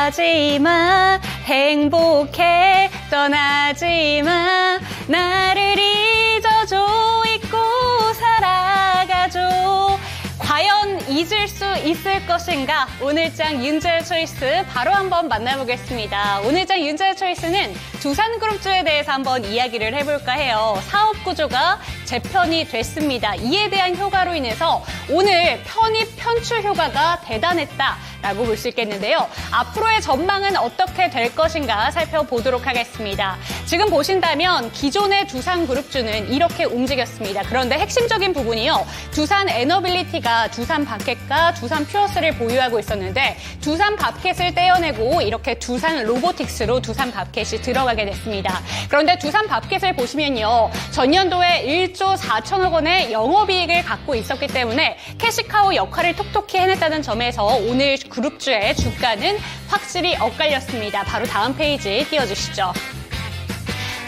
떠나지 마 행복해 떠나지 마 나를 잊어줘 잊고 살아가줘 과연 잊을 수 있을 것인가? 오늘장 윤자의 초이스 바로 한번 만나보겠습니다. 오늘장 윤자의 초이스는 두산그룹주에 대해서 한번 이야기를 해볼까 해요. 사업 구조가 재편이 됐습니다. 이에 대한 효과로 인해서 오늘 편입 편출 효과가 대단했다라고 볼 수 있겠는데요. 앞으로의 전망은 어떻게 될 것인가 살펴보도록 하겠습니다. 지금 보신다면 기존의 두산그룹주는 이렇게 움직였습니다. 그런데 핵심적인 부분이요. 두산 에너빌리티가 두산 바켓과 두산 퓨어스를 보유하고 있었는데 두산 바켓을 떼어내고 이렇게 두산 로보틱스로 두산 바켓이 들어가게 됐습니다. 그런데 두산 바켓을 보시면요. 전년도에 1조 4천억 원의 영업이익을 갖고 있었기 때문에 캐시카우 역할을 톡톡히 해냈다는 점에서 오늘 그룹주의 주가는 확실히 엇갈렸습니다. 바로 다음 페이지 띄워주시죠.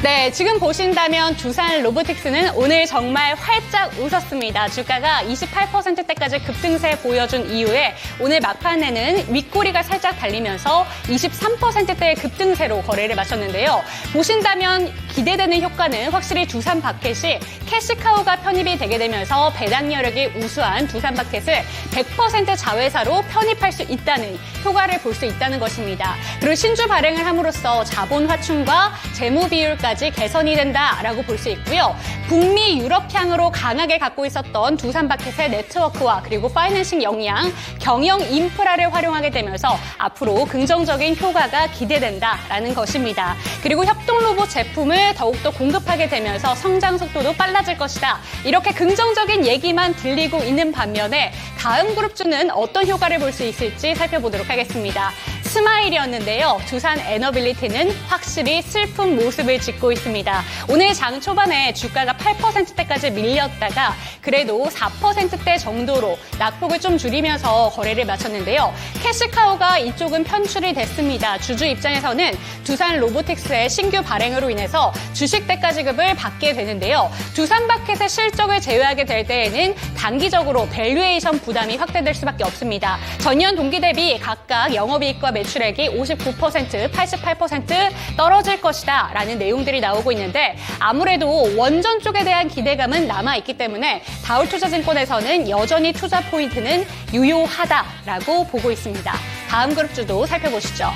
네, 지금 보신다면 두산 로보틱스는 오늘 정말 활짝 웃었습니다. 주가가 28%대까지 급등세 보여준 이후에 오늘 막판에는 윗꼬리가 살짝 달리면서 23%대의 급등세로 거래를 마쳤는데요. 보신다면 기대되는 효과는 확실히 두산 바켓이 캐시카우가 편입이 되게 되면서 배당여력이 우수한 두산 바켓을 100% 자회사로 편입할 수 있다는 효과를 볼 수 있다는 것입니다. 그리고 신주 발행을 함으로써 자본 화충과 재무 비율까지 개선이 된다라고 볼 수 있고요. 북미 유럽향으로 강하게 갖고 있었던 두산 바켓의 네트워크와 그리고 파이낸싱 역량, 경영 인프라를 활용하게 되면서 앞으로 긍정적인 효과가 기대된다라는 것입니다. 그리고 협동 로봇 제품을 더욱더 공급하게 되면서 성장 속도도 빨라질 것이다. 이렇게 긍정적인 얘기만 들리고 있는 반면에 다음 그룹주는 어떤 효과를 볼 수 있을지 살펴보도록 하겠습니다. 스마일이었는데요. 두산 에너빌리티는 확실히 슬픈 모습을 짓고 있습니다. 오늘 장 초반에 주가가 8%대까지 밀렸다가 그래도 4%대 정도로 낙폭을 좀 줄이면서 거래를 마쳤는데요. 캐시카우가 이쪽은 편출이 됐습니다. 주주 입장에서는 두산 로보틱스의 신규 발행으로 인해서 주식대가 지급을 받게 되는데요. 두산 바켓의 실적을 제외하게 될 때에는 단기적으로 밸류에이션 부담이 확대될 수밖에 없습니다. 전년 동기 대비 각각 영업이익과 매출액이 59%, 88% 떨어질 것이다 라는 내용들이 나오고 있는데 아무래도 원전 쪽에 대한 기대감은 남아있기 때문에 다울투자증권에서는 여전히 투자 포인트는 유효하다라고 보고 있습니다. 다음 그룹주도 살펴보시죠.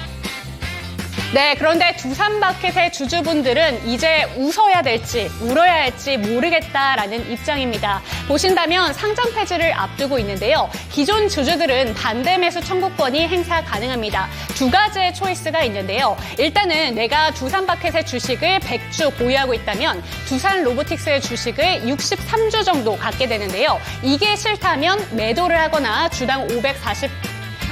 네, 그런데 두산 바켓의 주주분들은 이제 웃어야 될지 울어야 할지 모르겠다라는 입장입니다. 보신다면 상장 폐지를 앞두고 있는데요. 기존 주주들은 반대 매수 청구권이 행사 가능합니다. 두 가지의 초이스가 있는데요. 일단은 내가 두산 바켓의 주식을 100주 보유하고 있다면 두산 로보틱스의 주식을 63주 정도 갖게 되는데요. 이게 싫다면 매도를 하거나 주당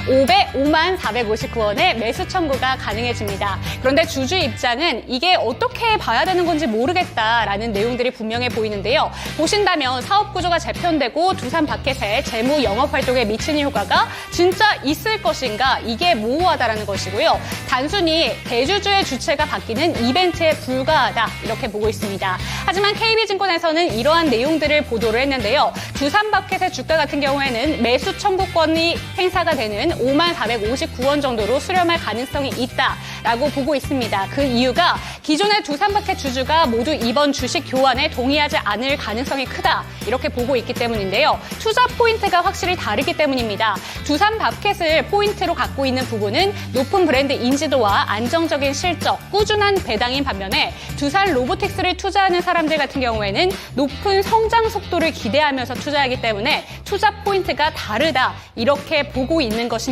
5만 459원의 매수 청구가 가능해집니다. 그런데 주주 입장은 이게 어떻게 봐야 되는 건지 모르겠다라는 내용들이 분명해 보이는데요. 보신다면 사업 구조가 재편되고 두산 바켓의 재무 영업 활동에 미치는 효과가 진짜 있을 것인가 이게 모호하다라는 것이고요. 단순히 대주주의 주체가 바뀌는 이벤트에 불과하다 이렇게 보고 있습니다. 하지만 KB증권에서는 이러한 내용들을 보도를 했는데요. 두산 바켓의 주가 같은 경우에는 매수 청구권이 행사가 되는 5만 459원 정도로 수렴할 가능성이 있다라고 보고 있습니다. 그 이유가 기존의 두산 바켓 주주가 모두 이번 주식 교환에 동의하지 않을 가능성이 크다 이렇게 보고 있기 때문인데요. 투자 포인트가 확실히 다르기 때문입니다. 두산 바켓을 포인트로 갖고 있는 부분은 높은 브랜드 인지도와 안정적인 실적, 꾸준한 배당인 반면에 두산 로보틱스를 투자하는 사람들 같은 경우에는 높은 성장 속도를 기대하면서 투자하기 때문에 투자 포인트가 다르다 이렇게 보고 있는 것입니다.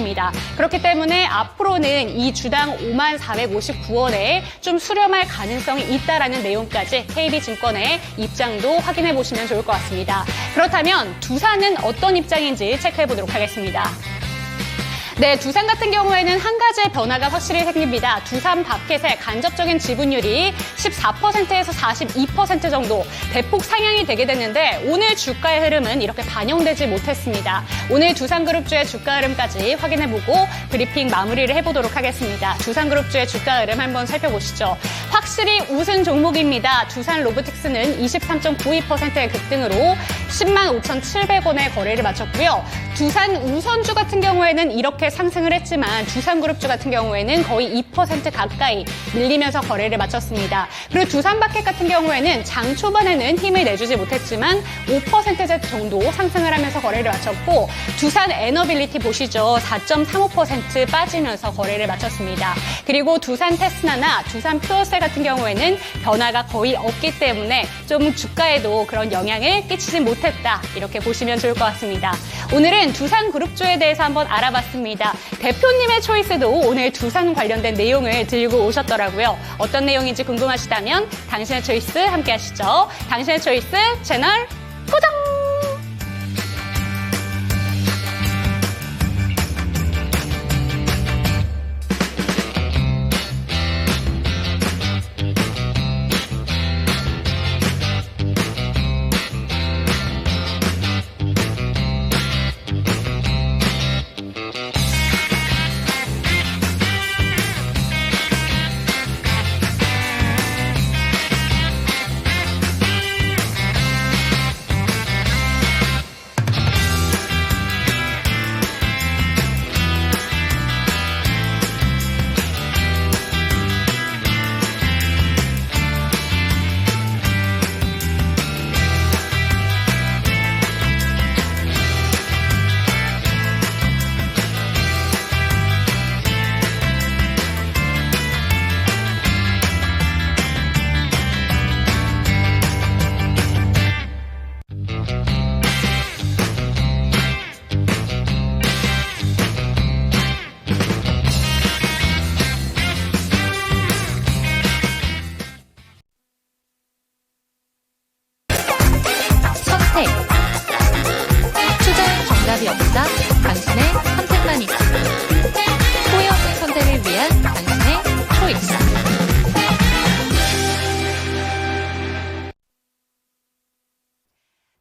그렇기 때문에 앞으로는 이 주당 5만 459원에 좀 수렴할 가능성이 있다라는 내용까지 KB증권의 입장도 확인해 보시면 좋을 것 같습니다. 그렇다면 두산은 어떤 입장인지 체크해 보도록 하겠습니다. 네, 두산 같은 경우에는 한 가지의 변화가 확실히 생깁니다. 두산 바켓의 간접적인 지분율이 14%에서 42% 정도 대폭 상향이 되게 됐는데 오늘 주가의 흐름은 이렇게 반영되지 못했습니다. 오늘 두산그룹주의 주가 흐름까지 확인해보고 브리핑 마무리를 해보도록 하겠습니다. 두산그룹주의 주가 흐름 한번 살펴보시죠. 확실히 우승 종목입니다. 두산 로보틱스는 23.92%의 급등으로 10만 5,700원의 거래를 마쳤고요. 두산 우선주 같은 경우에는 이렇게 상승을 했지만 두산그룹주 같은 경우에는 거의 2% 가까이 밀리면서 거래를 마쳤습니다. 그리고 두산마켓 같은 경우에는 장 초반에는 힘을 내주지 못했지만 5% 정도 상승을 하면서 거래를 마쳤고 두산 에너빌리티 보시죠. 4.35% 빠지면서 거래를 마쳤습니다. 그리고 두산 테스나나 두산 퓨어셀 같은 경우에는 변화가 거의 없기 때문에 좀 주가에도 그런 영향을 끼치지 못했다. 이렇게 보시면 좋을 것 같습니다. 오늘은 두산 그룹주에 대해서 한번 알아봤습니다. 대표님의 초이스도 오늘 두산 관련된 내용을 들고 오셨더라고요. 어떤 내용인지 궁금하시다면 당신의 초이스 함께 하시죠. 당신의 초이스 채널 고정! 투자의 정답이 없다. 당신의 선택만 있다. 후회 없는 선택을 위한 당신의 초이스.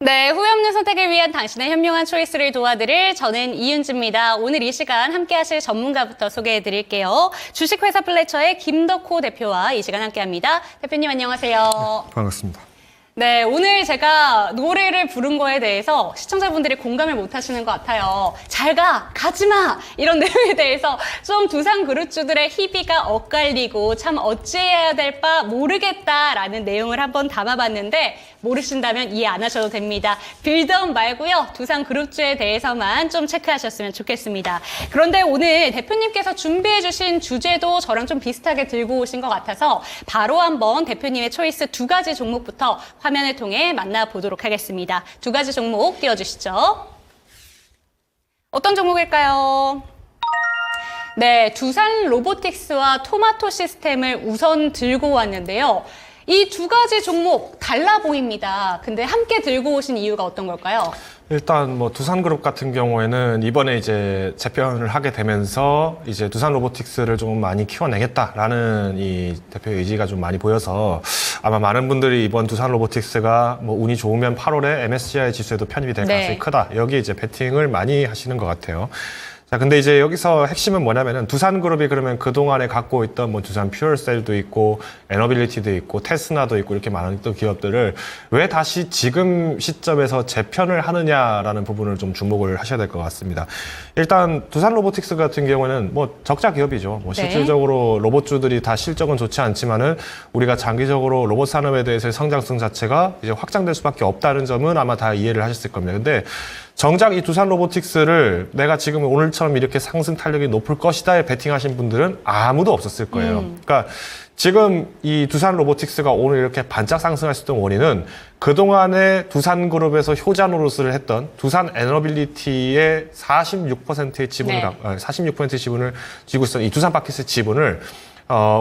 네, 후회 없는 선택을 위한 당신의 현명한 초이스를 도와드릴 저는 이윤지입니다. 오늘 이 시간 함께 하실 전문가부터 소개해 드릴게요. 주식회사 플래처의 김덕호 대표와 이 시간 함께 합니다. 대표님 안녕하세요. 네, 반갑습니다. 네, 오늘 제가 노래를 부른 거에 대해서 시청자분들이 공감을 못 하시는 것 같아요. 잘 가, 가지 마! 이런 내용에 대해서 좀 두산 그룹주들의 희비가 엇갈리고 참 어찌해야 될 바 모르겠다라는 내용을 한번 담아봤는데 모르신다면 이해 안 하셔도 됩니다. 빌드업 말고요. 두산 그룹주에 대해서만 좀 체크하셨으면 좋겠습니다. 그런데 오늘 대표님께서 준비해 주신 주제도 저랑 좀 비슷하게 들고 오신 것 같아서 바로 한번 대표님의 초이스 두 가지 종목부터 화면을 통해 만나보도록 하겠습니다. 두 가지 종목 띄워주시죠. 어떤 종목일까요? 네, 두산 로보틱스와 토마토 시스템을 우선 들고 왔는데요. 이 두 가지 종목 달라 보입니다. 근데 함께 들고 오신 이유가 어떤 걸까요? 일단 뭐 두산그룹 같은 경우에는 이번에 이제 재편을 하게 되면서 이제 두산 로보틱스를 좀 많이 키워내겠다라는 이 대표의 의지가 좀 많이 보여서 아마 많은 분들이 이번 두산 로보틱스가 뭐 운이 좋으면 8월에 MSCI 지수에도 편입이 될 가능성이 크다. 여기 이제 베팅을 많이 하시는 것 같아요. 자, 근데 이제 여기서 핵심은 뭐냐면은 두산그룹이 그러면 그동안에 갖고 있던 뭐 두산 퓨얼셀도 있고 에너빌리티도 있고 테스나도 있고 이렇게 많은 또 기업들을 왜 다시 지금 시점에서 재편을 하느냐라는 부분을 좀 주목을 하셔야 될 것 같습니다. 일단 두산 로보틱스 같은 경우에는 뭐 적자 기업이죠. 뭐 실질적으로 로봇주들이 다 실적은 좋지 않지만은 우리가 장기적으로 로봇 산업에 대해서의 성장성 자체가 이제 확장될 수밖에 없다는 점은 아마 다 이해를 하셨을 겁니다. 근데 정작 이 두산 로보틱스를 내가 지금 오늘처럼 이렇게 상승 탄력이 높을 것이다에 베팅하신 분들은 아무도 없었을 거예요. 그러니까 지금 이 두산 로보틱스가 오늘 이렇게 반짝 상승할 수 있던 원인은 그동안에 두산그룹에서 효자 노릇을 했던 두산 에너빌리티의 46%의 지분을, 46%의 지분을 쥐고 있었던 이 두산 바켓의 지분을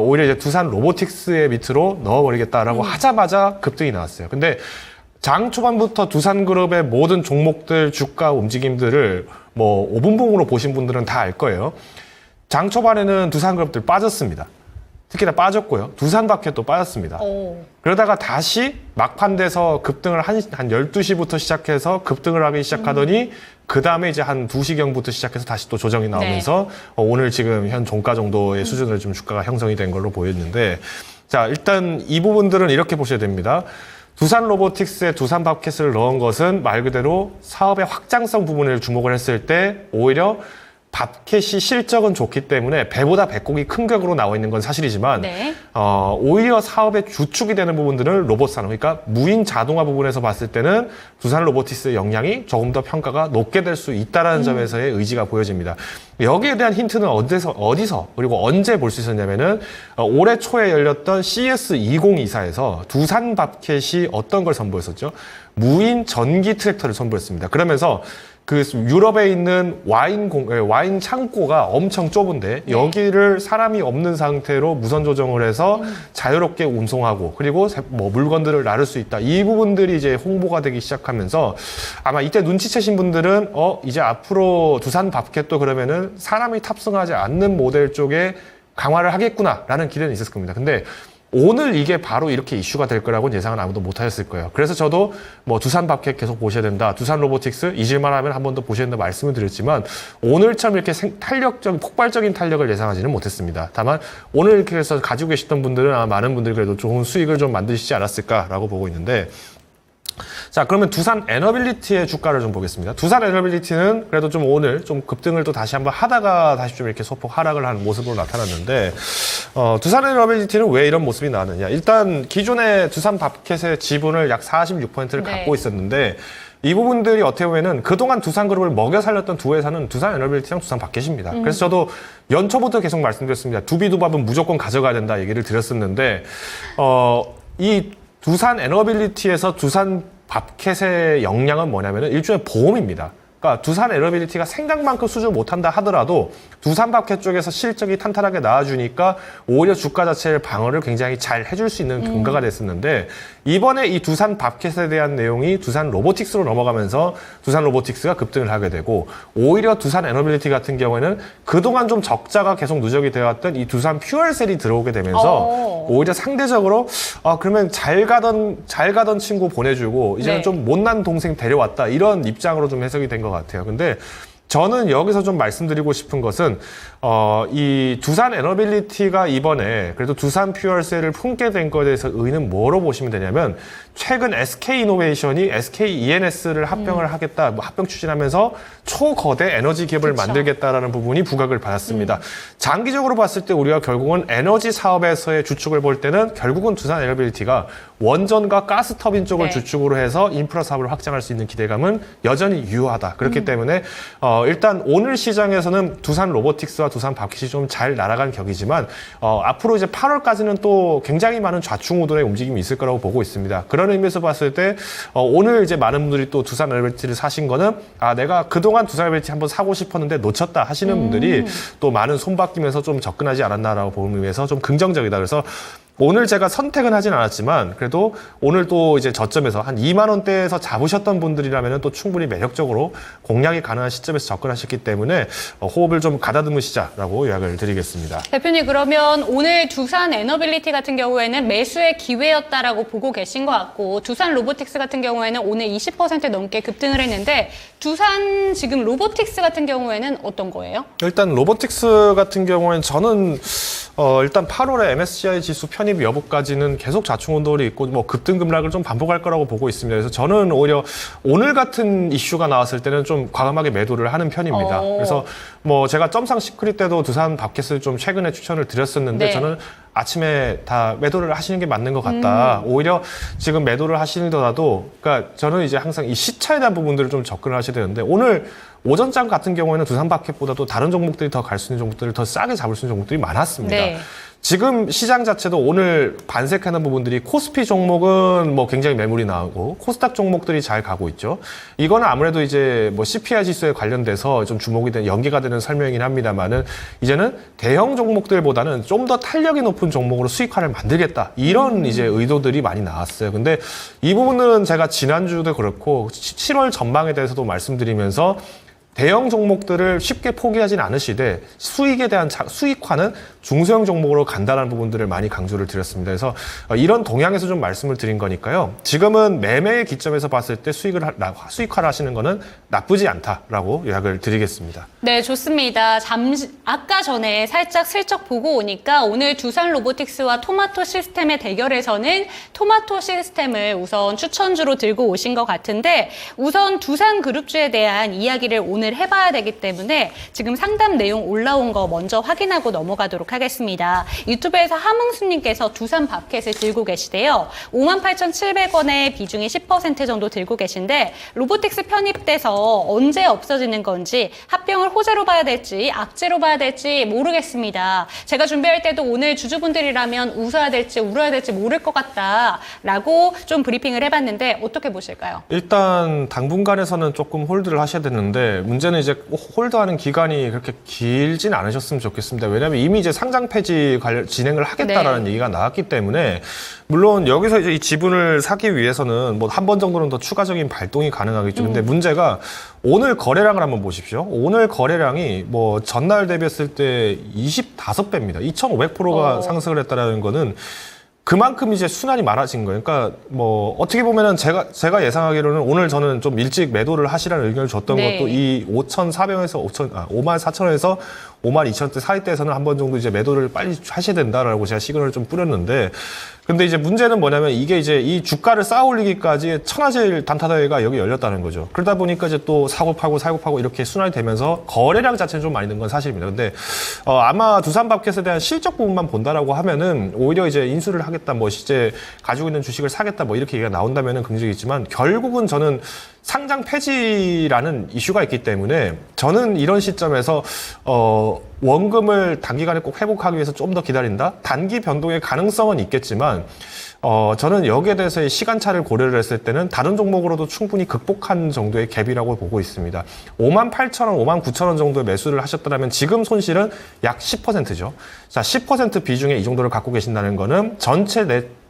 오히려 이제 두산 로보틱스의 밑으로 넣어버리겠다라고 하자마자 급등이 나왔어요. 근데 장 초반부터 두산그룹의 모든 종목들 주가 움직임들을 뭐 5분봉으로 보신 분들은 다 알 거예요. 장 초반에는 두산그룹들 빠졌습니다. 특히나 빠졌고요. 두산마켓도 빠졌습니다. 그러다가 다시 막판 돼서 급등을 한 12시부터 시작해서 급등을 하기 시작하더니 그 다음에 이제 한 2시경부터 시작해서 다시 또 조정이 나오면서 오늘 지금 현 종가 정도의 수준으로 좀 주가가 형성이 된 걸로 보였는데 자, 일단 이 부분들은 이렇게 보셔야 됩니다. 두산 로보틱스에 두산 밥켓을 넣은 것은 말 그대로 사업의 확장성 부분을 주목을 했을 때 오히려 밥켓이 실적은 좋기 때문에 배보다 배꼽이 큰 격으로 나와 있는 건 사실이지만 네. 오히려 사업의 주축이 되는 부분들은 로봇 산업, 그러니까 무인 자동화 부분에서 봤을 때는 두산 로보틱스의 역량이 조금 더 평가가 높게 될 수 있다는 점에서의 의지가 보여집니다. 여기에 대한 힌트는 어디서 그리고 언제 볼 수 있었냐면은 올해 초에 열렸던 CS 2024에서 두산 밥켓이 어떤 걸 선보였었죠? 무인 전기 트랙터를 선보였습니다. 그러면서 그 유럽에 있는 와인 창고가 엄청 좁은데 여기를 사람이 없는 상태로 무선 조정을 해서 자유롭게 운송하고 그리고 뭐 물건들을 나를 수 있다. 이 부분들이 이제 홍보가 되기 시작하면서 아마 이때 눈치채신 분들은 이제 앞으로 두산 밥켓도 그러면은 사람이 탑승하지 않는 모델 쪽에 강화를 하겠구나라는 기대는 있었을 겁니다. 근데 오늘 이게 바로 이렇게 이슈가 될 거라고는 예상은 아무도 못 하셨을 거예요. 그래서 저도 뭐 두산 밥켓 계속 보셔야 된다. 두산 로보틱스 잊을만 하면 한 번 더 보셔야 된다 말씀을 드렸지만 오늘처럼 이렇게 폭발적인 탄력을 예상하지는 못했습니다. 다만 오늘 이렇게 해서 가지고 계셨던 분들은 아마 많은 분들이 그래도 좋은 수익을 좀 만드시지 않았을까라고 보고 있는데 자, 그러면 두산 에너빌리티의 주가를 좀 보겠습니다. 두산 에너빌리티는 그래도 좀 오늘 좀 급등을 또 다시 한번 하다가 다시 좀 이렇게 소폭 하락을 하는 모습으로 나타났는데, 두산 에너빌리티는 왜 이런 모습이 나왔느냐. 일단 기존의 두산 밥켓의 지분을 약 46%를 네. 갖고 있었는데, 이 부분들이 어떻게 보면은 그동안 두산그룹을 먹여 살렸던 두 회사는 두산 에너빌리티랑 두산 밥켓입니다. 그래서 저도 연초부터 계속 말씀드렸습니다. 두비두밥은 무조건 가져가야 된다 얘기를 드렸었는데, 이 두산 에너빌리티에서 두산 밥켓의 역량은 뭐냐면은 일종의 보험입니다. 그러니까 두산 에너빌리티가 생각만큼 수주 못한다 하더라도 두산 밥켓 쪽에서 실적이 탄탄하게 나와주니까 오히려 주가 자체의 방어를 굉장히 잘 해줄 수 있는 근거가 됐었는데 이번에 이 두산 밥켓에 대한 내용이 두산 로보틱스로 넘어가면서 두산 로보틱스가 급등을 하게 되고 오히려 두산 에너빌리티 같은 경우에는 그동안 좀 적자가 계속 누적이 되어왔던 이 두산 퓨얼셀이 들어오게 되면서 오히려 상대적으로 그러면 잘 가던 친구 보내주고 이제는 네. 좀 못난 동생 데려왔다 이런 입장으로 좀 해석이 된 것 같아요. 근데 저는 여기서 좀 말씀드리고 싶은 것은 이 두산 에너빌리티가 이번에 그래도 두산 퓨얼셀을 품게 된 것에 대해서 의의는 뭐로 보시면 되냐면 최근 SK이노베이션이 SKENS를 합병을 하겠다, 합병 추진하면서 초거대 에너지 기업을 그쵸. 만들겠다라는 부분이 부각을 받았습니다. 장기적으로 봤을 때 우리가 결국은 에너지 사업에서의 주축을 볼 때는 결국은 두산 에너빌리티가 원전과 가스 터빈 쪽을 네. 주축으로 해서 인프라 사업을 확장할 수 있는 기대감은 여전히 유효하다. 그렇기 때문에 일단 오늘 시장에서는 두산 로보틱스와 두산 밥켓이 좀 잘 날아간 격이지만 앞으로 이제 8월까지는 또 굉장히 많은 좌충우돌의 움직임이 있을 거라고 보고 있습니다. 그런 의미에서 봤을 때 오늘 이제 많은 분들이 또 두산 에너빌리티를 사신 거는 내가 그동안 두산 에너빌리티 한번 사고 싶었는데 놓쳤다 하시는 분들이 또 많은 손바뀌면서 좀 접근하지 않았나라고 보는 의미에서 좀 긍정적이다. 그래서 오늘 제가 선택은 하진 않았지만 그래도 오늘 또 이제 저점에서 한 2만 원대에서 잡으셨던 분들이라면 또 충분히 매력적으로 공략이 가능한 시점에서 접근하셨기 때문에 호흡을 좀 가다듬으시자라고 요약을 드리겠습니다. 대표님, 그러면 오늘 두산 에너빌리티 같은 경우에는 매수의 기회였다라고 보고 계신 것 같고 두산 로보틱스 같은 경우에는 오늘 20% 넘게 급등을 했는데 두산 지금 로보틱스 같은 경우에는 어떤 거예요? 일단 로보틱스 같은 경우에는 저는 일단 8월에 MSCI 지수 편입 여부까지는 계속 좌충우돌이 있고 뭐 급등급락을 좀 반복할 거라고 보고 있습니다. 그래서 저는 오히려 오늘 같은 이슈가 나왔을 때는 좀 과감하게 매도를 하는 편입니다. 그래서 뭐 제가 점상 시크릿 때도 두산 밥켓을 좀 최근에 추천을 드렸었는데 네. 저는 아침에 다 매도를 하시는 게 맞는 것 같다. 오히려 지금 매도를 하시더라도, 그러니까 저는 이제 항상 이 시차에 대한 부분들을 좀 접근을 하셔야 되는데 오늘 오전장 같은 경우에는 두산 밥켓보다도 다른 종목들이 더 갈 수 있는 종목들을 더 싸게 잡을 수 있는 종목들이 많았습니다. 네. 지금 시장 자체도 오늘 반색하는 부분들이 코스피 종목은 뭐 굉장히 매물이 나오고 코스닥 종목들이 잘 가고 있죠. 이거는 아무래도 이제 뭐 CPI 지수에 관련돼서 좀 주목이 된 연계가 되는 설명이긴 합니다만은 이제는 대형 종목들보다는 좀 더 탄력이 높은 종목으로 수익화를 만들겠다. 이런 이제 의도들이 많이 나왔어요. 근데 이 부분은 제가 지난주도 그렇고 7월 전망에 대해서도 말씀드리면서 대형 종목들을 쉽게 포기하진 않으시되 수익에 대한 수익화는 중소형 종목으로 간다는 부분들을 많이 강조를 드렸습니다. 그래서 이런 동향에서 좀 말씀을 드린 거니까요. 지금은 매매의 기점에서 봤을 때 수익화를 하시는 거는 나쁘지 않다라고 요약을 드리겠습니다. 네, 좋습니다. 아까 전에 살짝 슬쩍 보고 오니까 오늘 두산 로보틱스와 토마토 시스템의 대결에서는 토마토 시스템을 우선 추천주로 들고 오신 것 같은데 우선 두산 그룹주에 대한 이야기를 오늘 해봐야 되기 때문에 지금 상담 내용 올라온 거 먼저 확인하고 넘어가도록 하겠습니다. 유튜브에서 함흥수님께서 두산 밥켓을 들고 계시대요. 58,700원에 비중이 10% 정도 들고 계신데 로보틱스 편입돼서 언제 없어지는 건지 합병을 호재로 봐야 될지 악재로 봐야 될지 모르겠습니다. 제가 준비할 때도 오늘 주주분들이라면 웃어야 될지 울어야 될지 모를 것 같다라고 좀 브리핑을 해봤는데 어떻게 보실까요? 일단 당분간에서는 조금 홀드를 하셔야 되는데 문제는 이제 홀드하는 기간이 그렇게 길진 않으셨으면 좋겠습니다. 왜냐하면 이미 이제 상장 폐지 진행을 하겠다라는 얘기가 나왔기 때문에 물론 여기서 이제 이 지분을 사기 위해서는 뭐 한 번 정도는 더 추가적인 발동이 가능하겠죠. 근데 문제가 오늘 거래량을 한번 보십시오. 오늘 거래량이 뭐 전날 대비했을 때 25배입니다. 2,500%가 상승을 했다라는 거는 그만큼 이제 순환이 많아진 거예요. 그러니까 뭐 어떻게 보면은 제가 예상하기로는 오늘 저는 좀 일찍 매도를 하시라는 의견을 줬던 것도 이 5,400원에서 54,000원에서 52,000원대 사이대에서는 한 번 정도 이제 매도를 빨리 하셔야 된다라고 제가 시그널을 좀 뿌렸는데 근데 이제 문제는 뭐냐면 이게 이제 이 주가를 쌓아 올리기까지 천하제일 단타대회가 여기 열렸다는 거죠. 그러다 보니까 이제 또 사고 팔고 이렇게 순환이 되면서 거래량 자체는 좀 많이 는 건 사실입니다. 근데 아마 두산밥켓에 대한 실적 부분만 본다라고 하면은 오히려 이제 인수를 하겠다, 뭐 실제 가지고 있는 주식을 사겠다, 뭐 이렇게 얘기가 나온다면은 긍정이지만 결국은 저는 상장 폐지라는 이슈가 있기 때문에 저는 이런 시점에서 원금을 단기간에 꼭 회복하기 위해서 좀 더 기다린다? 단기 변동의 가능성은 있겠지만 저는 여기에 대해서의 시간차를 고려를 했을 때는 다른 종목으로도 충분히 극복한 정도의 갭이라고 보고 있습니다. 58,000원, 59,000원 정도의 매수를 하셨다면 지금 손실은 약 10%죠. 자, 10% 비중에 이 정도를 갖고 계신다는 거는 전체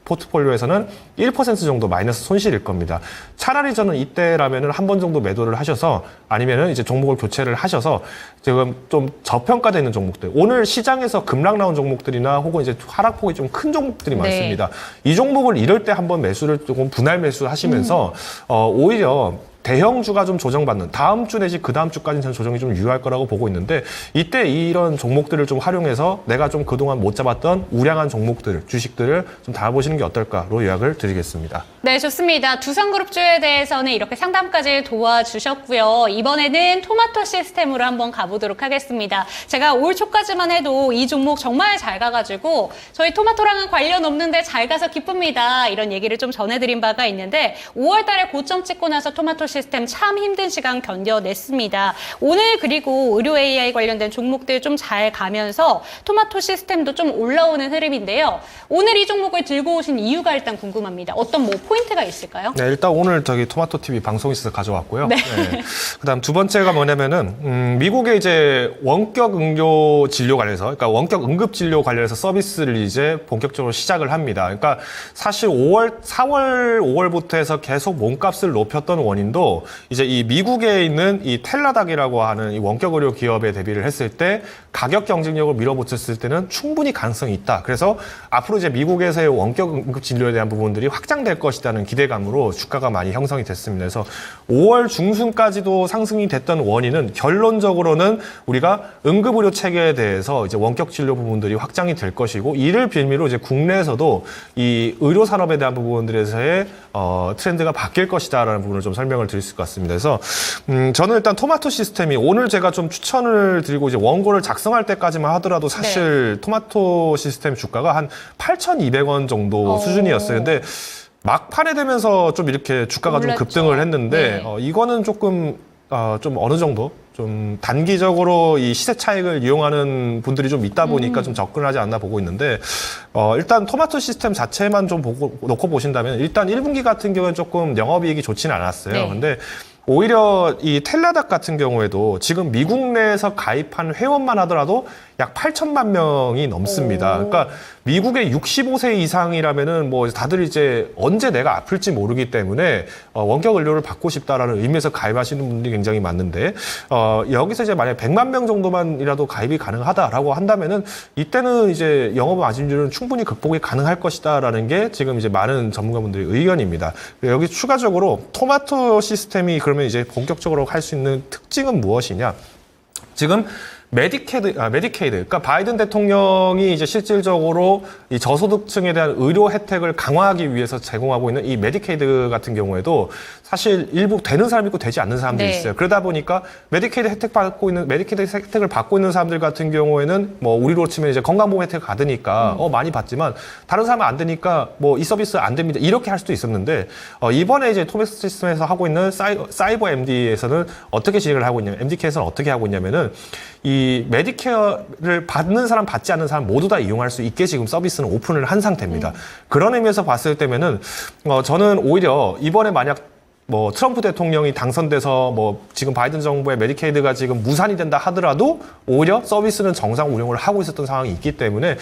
포트폴리오에서는 1% 정도 마이너스 손실일 겁니다. 차라리 저는 이때라면은 한 번 정도 매도를 하셔서 아니면은 이제 종목을 교체를 하셔서 지금 좀 저평가되어 있는 종목들, 오늘 시장에서 급락 나온 종목들이나 혹은 이제 하락폭이 좀 큰 종목들이 많습니다. 이 종목을 이럴 때 한번 매수를 조금 분할 매수하시면서 오히려 대형주가 좀 조정받는 다음 주 내지 그 다음 주까지는 저는 조정이 좀 유효할 거라고 보고 있는데 이때 이런 종목들을 좀 활용해서 내가 좀 그동안 못 잡았던 우량한 종목들, 주식들을 좀 담아보시는 게 어떨까로 요약을 드리겠습니다. 네, 좋습니다. 두산그룹주에 대해서는 이렇게 상담까지 도와주셨고요. 이번에는 토마토 시스템으로 한번 가보도록 하겠습니다. 제가 올 초까지만 해도 이 종목 정말 잘 가가지고 저희 토마토랑은 관련 없는데 잘 가서 기쁩니다. 이런 얘기를 좀 전해드린 바가 있는데 5월 달에 고점 찍고 나서 토마토 시스템 참 힘든 시간 견뎌냈습니다. 오늘 그리고 의료 AI 관련된 종목들 좀 잘 가면서 토마토 시스템도 좀 올라오는 흐름인데요. 오늘 이 종목을 들고 오신 이유가 일단 궁금합니다. 어떤 뭐 포인트가 있을까요? 네, 일단 오늘 저기 토마토 TV 방송에 있어서 가져왔고요. 네. 그다음 두 번째가 뭐냐면은 미국의 이제 원격 응료 진료 관련해서, 그러니까 원격 응급 진료 관련해서 서비스를 이제 본격적으로 시작을 합니다. 그러니까 사실 4월, 5월부터 해서 계속 몸값을 높였던 원인도 이제 이 미국에 있는 이 텔라닥이라고 하는 이 원격 의료 기업에 대비를 했을 때 가격 경쟁력을 밀어붙였을 때는 충분히 가능성이 있다. 그래서 앞으로 이제 미국에서의 원격 응급 진료에 대한 부분들이 확장될 것이라는 기대감으로 주가가 많이 형성이 됐습니다. 그래서 5월 중순까지도 상승이 됐던 원인은 결론적으로는 우리가 응급의료 체계에 대해서 이제 원격 진료 부분들이 확장이 될 것이고 이를 빌미로 이제 국내에서도 이 의료 산업에 대한 부분들에서의 트렌드가 바뀔 것이다라는 부분을 좀 설명을 드릴 수 있을 것 같습니다. 그래서 저는 일단 토마토 시스템이 오늘 제가 좀 추천을 드리고 이제 원고를 작성할 때까지만 하더라도 사실 토마토 시스템 주가가 한 8,200원 정도 수준이었어요. 근데 막판에 되면서 좀 이렇게 주가가 올랐죠. 좀 급등을 했는데 이거는 조금 좀 어느 정도 좀 단기적으로 이 시세 차익을 이용하는 분들이 좀 있다 보니까 좀 접근하지 않나 보고 있는데 일단 토마토 시스템 자체만 좀 놓고 보신다면 일단 1분기 같은 경우는 조금 영업이익이 좋지는 않았어요. 네. 근데 오히려 이 텔라닥 같은 경우에도 지금 미국 내에서 가입한 회원만 하더라도 약 8천만 명이 넘습니다. 그러니까 미국의 65세 이상이라면은 뭐 다들 이제 언제 내가 아플지 모르기 때문에 원격 의료를 받고 싶다라는 의미에서 가입하시는 분들이 굉장히 많은데 여기서 이제 만약 100만 명 정도만이라도 가입이 가능하다라고 한다면은 이때는 이제 영업 마진율은 충분히 극복이 가능할 것이다라는 게 지금 이제 많은 전문가분들의 의견입니다. 여기 추가적으로 토마토 시스템이 그러면 이제 본격적으로 할 수 있는 특징은 무엇이냐? 지금 메디케이드, 그러니까 바이든 대통령이 이제 실질적으로 이 저소득층에 대한 의료 혜택을 강화하기 위해서 제공하고 있는 이 메디케이드 같은 경우에도 사실 일부 되는 사람이 있고 되지 않는 사람들이 있어요. 그러다 보니까 메디케이드 혜택을 받고 있는 사람들 같은 경우에는 뭐 우리로 치면 이제 건강보험 혜택을 받으니까 많이 받지만 다른 사람은 안 되니까 뭐 이 서비스 안 됩니다. 이렇게 할 수도 있었는데 이번에 이제 토맥스 시스템에서 하고 있는 사이버 MD에서는 어떻게 진행을 하고 있냐면 MD케어에서는 어떻게 하고 있냐면은 이 메디케어를 받는 사람, 받지 않는 사람 모두 다 이용할 수 있게 지금 서비스는 오픈을 한 상태입니다. 그런 의미에서 봤을 때면은 저는 오히려 이번에 만약 뭐 트럼프 대통령이 당선돼서 뭐 지금 바이든 정부의 메디케이드가 지금 무산이 된다 하더라도 오히려 서비스는 정상 운영을 하고 있었던 상황이 있기 때문에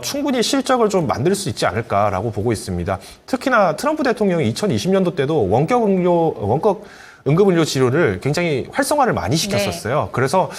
충분히 실적을 좀 만들 수 있지 않을까라고 보고 있습니다. 특히나 트럼프 대통령이 2020년도 때도 원격 응급의료 치료를 굉장히 활성화를 많이 시켰었어요. 네. 그래서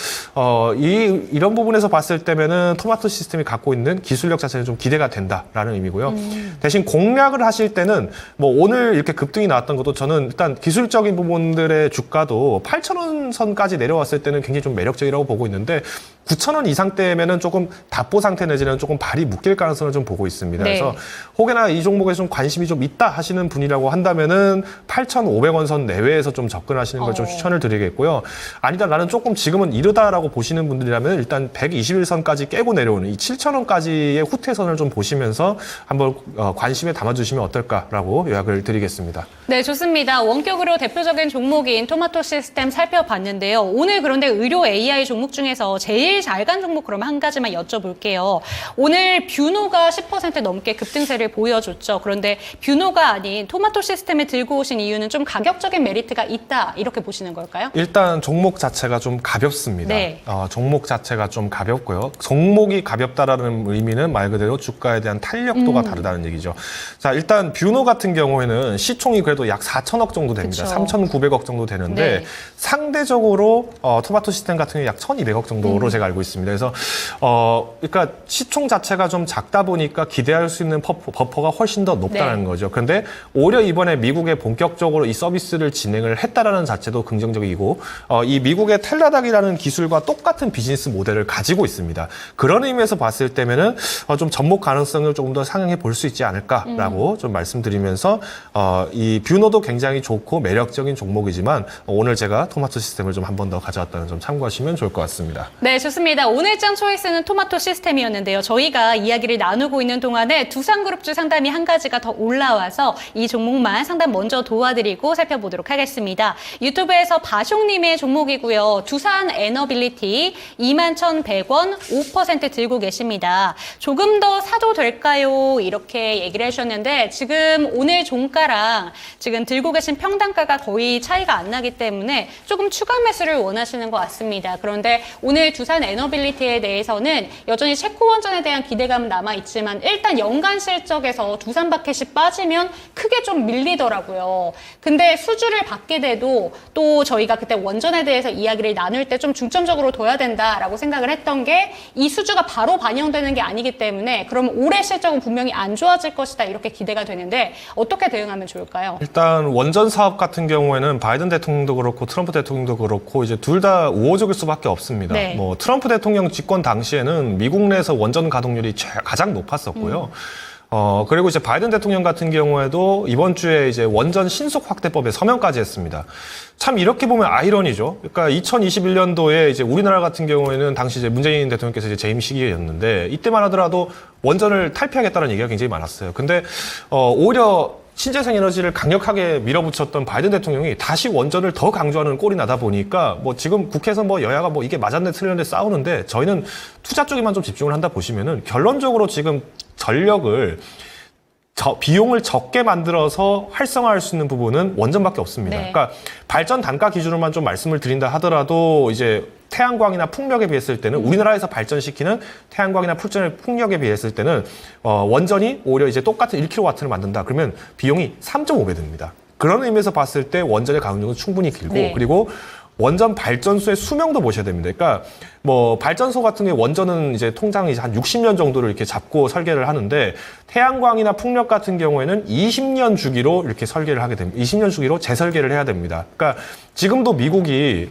이런 부분에서 봤을 때면은 토마토 시스템이 갖고 있는 기술력 자체는 좀 기대가 된다라는 의미고요. 대신 공략을 하실 때는 뭐 오늘 이렇게 급등이 나왔던 것도 저는 일단 기술적인 부분들의 주가도 8,000원 선까지 내려왔을 때는 굉장히 좀 매력적이라고 보고 있는데 9,000원 이상대면은 조금 답보 상태 내지는 조금 발이 묶일 가능성을 좀 보고 있습니다. 네. 그래서 혹여나 이 종목에 좀 관심이 좀 있다 하시는 분이라고 한다면은 8,500원 선 내외에서 좀 접근하시는 걸 좀 추천을 드리겠고요. 아니다, 나는 조금 지금은 이르다라고 보시는 분들이라면 일단 121선까지 깨고 내려오는 이 7,000원까지의 후퇴선을 좀 보시면서 한번 관심에 담아주시면 어떨까라고 요약을 드리겠습니다. 네, 좋습니다. 원격으로 대표적인 종목인 토마토 시스템 살펴봤는데요. 오늘 그런데 의료 AI 종목 중에서 제일 잘 간 종목 그럼 한 가지만 여쭤볼게요. 오늘 뷰노가 10% 넘게 급등세를 보여줬죠. 그런데 뷰노가 아닌 토마토 시스템에 들고 오신 이유는 좀 가격적인 메리트가 있다, 이렇게 보시는 걸까요? 일단 종목 자체가 좀 가볍습니다. 네. 종목 자체가 좀 가볍고요. 종목이 가볍다라는 의미는 말 그대로 주가에 대한 탄력도가 다르다는 얘기죠. 자, 일단 뷰노 같은 경우에는 시총이 그래도 약 4천억 정도 됩니다. 그쵸. 3,900억 정도 되는데 네. 상대적으로 토마토 시스템 같은 경우 약 1,200억 정도로 제가 알고 있습니다. 그래서 그러니까 시총 자체가 좀 작다 보니까 기대할 수 있는 버퍼가 훨씬 더 높다는 거죠. 그런데 오히려 이번에 미국에 본격적으로 이 서비스를 진행을 했다라는 자체도 긍정적이고 이 미국의 텔라닥이라는 기술과 똑같은 비즈니스 모델을 가지고 있습니다. 그런 의미에서 봤을 때면은 좀 접목 가능성을 조금 더 상향해 볼 수 있지 않을까라고 좀 말씀드리면서 이 뷰노도 굉장히 좋고 매력적인 종목이지만 오늘 제가 토마토 시스템을 좀 한 번 더 가져왔다는 점 참고하시면 좋을 것 같습니다. 네, 좋습니다. 오늘 장 초이스는 토마토 시스템이었는데요. 저희가 이야기를 나누고 있는 동안에 두산그룹주 상담이 한 가지가 더 올라와서 이 종목만 상담 먼저 도와드리고 살펴보도록 하겠습니다. 유튜브에서 바숑님의 종목이고요. 두산 에너빌리티 21,100원 5% 들고 계십니다. 조금 더 사도 될까요? 이렇게 얘기를 해주셨는데 지금 오늘 종가랑 지금 들고 계신 평단가가 거의 차이가 안 나기 때문에 조금 추가 매수를 원하시는 것 같습니다. 그런데 오늘 두산 에너빌리티에 대해서는 여전히 체코 원전에 대한 기대감은 남아있지만 일단 연간 실적에서 두산 바켓이 빠지면 크게 좀 밀리더라고요. 근데 수주를 받게 돼도 또 저희가 그때 원전에 대해서 이야기를 나눌 때 좀 중점적으로 둬야 된다라고 생각을 했던 게 이 수주가 바로 반영되는 게 아니기 때문에 그럼 올해 실적은 분명히 안 좋아질 것이다, 이렇게 기대가 되는데 어떻게 대응하면 좋을까요? 일단 원전 사업 같은 경우에는 바이든 대통령도 그렇고 트럼프 대통령도 그렇고 이제 둘 다 우호적일 수밖에 없습니다. 네. 뭐 트럼프 대통령 집권 당시에는 미국 내에서 원전 가동률이 가장 높았었고요. 그리고 이제 바이든 대통령 같은 경우에도 이번 주에 이제 원전 신속 확대법에 서명까지 했습니다. 참 이렇게 보면 아이러니죠. 그러니까 2021년도에 이제 우리나라 같은 경우에는 당시 이제 문재인 대통령께서 이제 재임 시기였는데 이때만 하더라도 원전을 탈피하겠다는 얘기가 굉장히 많았어요. 근데 오히려 신재생 에너지를 강력하게 밀어붙였던 바이든 대통령이 다시 원전을 더 강조하는 꼴이 나다 보니까 뭐 지금 국회에서 뭐 여야가 뭐 이게 맞았네 틀렸네 싸우는데 저희는 투자 쪽에만 좀 집중을 한다 보시면은 결론적으로 지금 전력을 비용을 적게 만들어서 활성화할 수 있는 부분은 원전밖에 없습니다. 네. 그러니까 발전 단가 기준으로만 좀 말씀을 드린다 하더라도 이제 태양광이나 풍력에 비했을 때는 우리나라에서 발전시키는 태양광이나 풍력에 비했을 때는 원전이 오히려 이제 똑같은 1kW를 만든다. 그러면 비용이 3.5배 듭니다. 그런 의미에서 봤을 때 원전의 가동력은 충분히 길고 네. 그리고 원전 발전소의 수명도 보셔야 됩니다. 그러니까 뭐 발전소 같은 게 원전은 이제 통장 이제 한 60년 정도를 이렇게 잡고 설계를 하는데 태양광이나 풍력 같은 경우에는 20년 주기로 이렇게 설계를 하게 됩니다. 20년 주기로 재설계를 해야 됩니다. 그러니까 지금도 미국이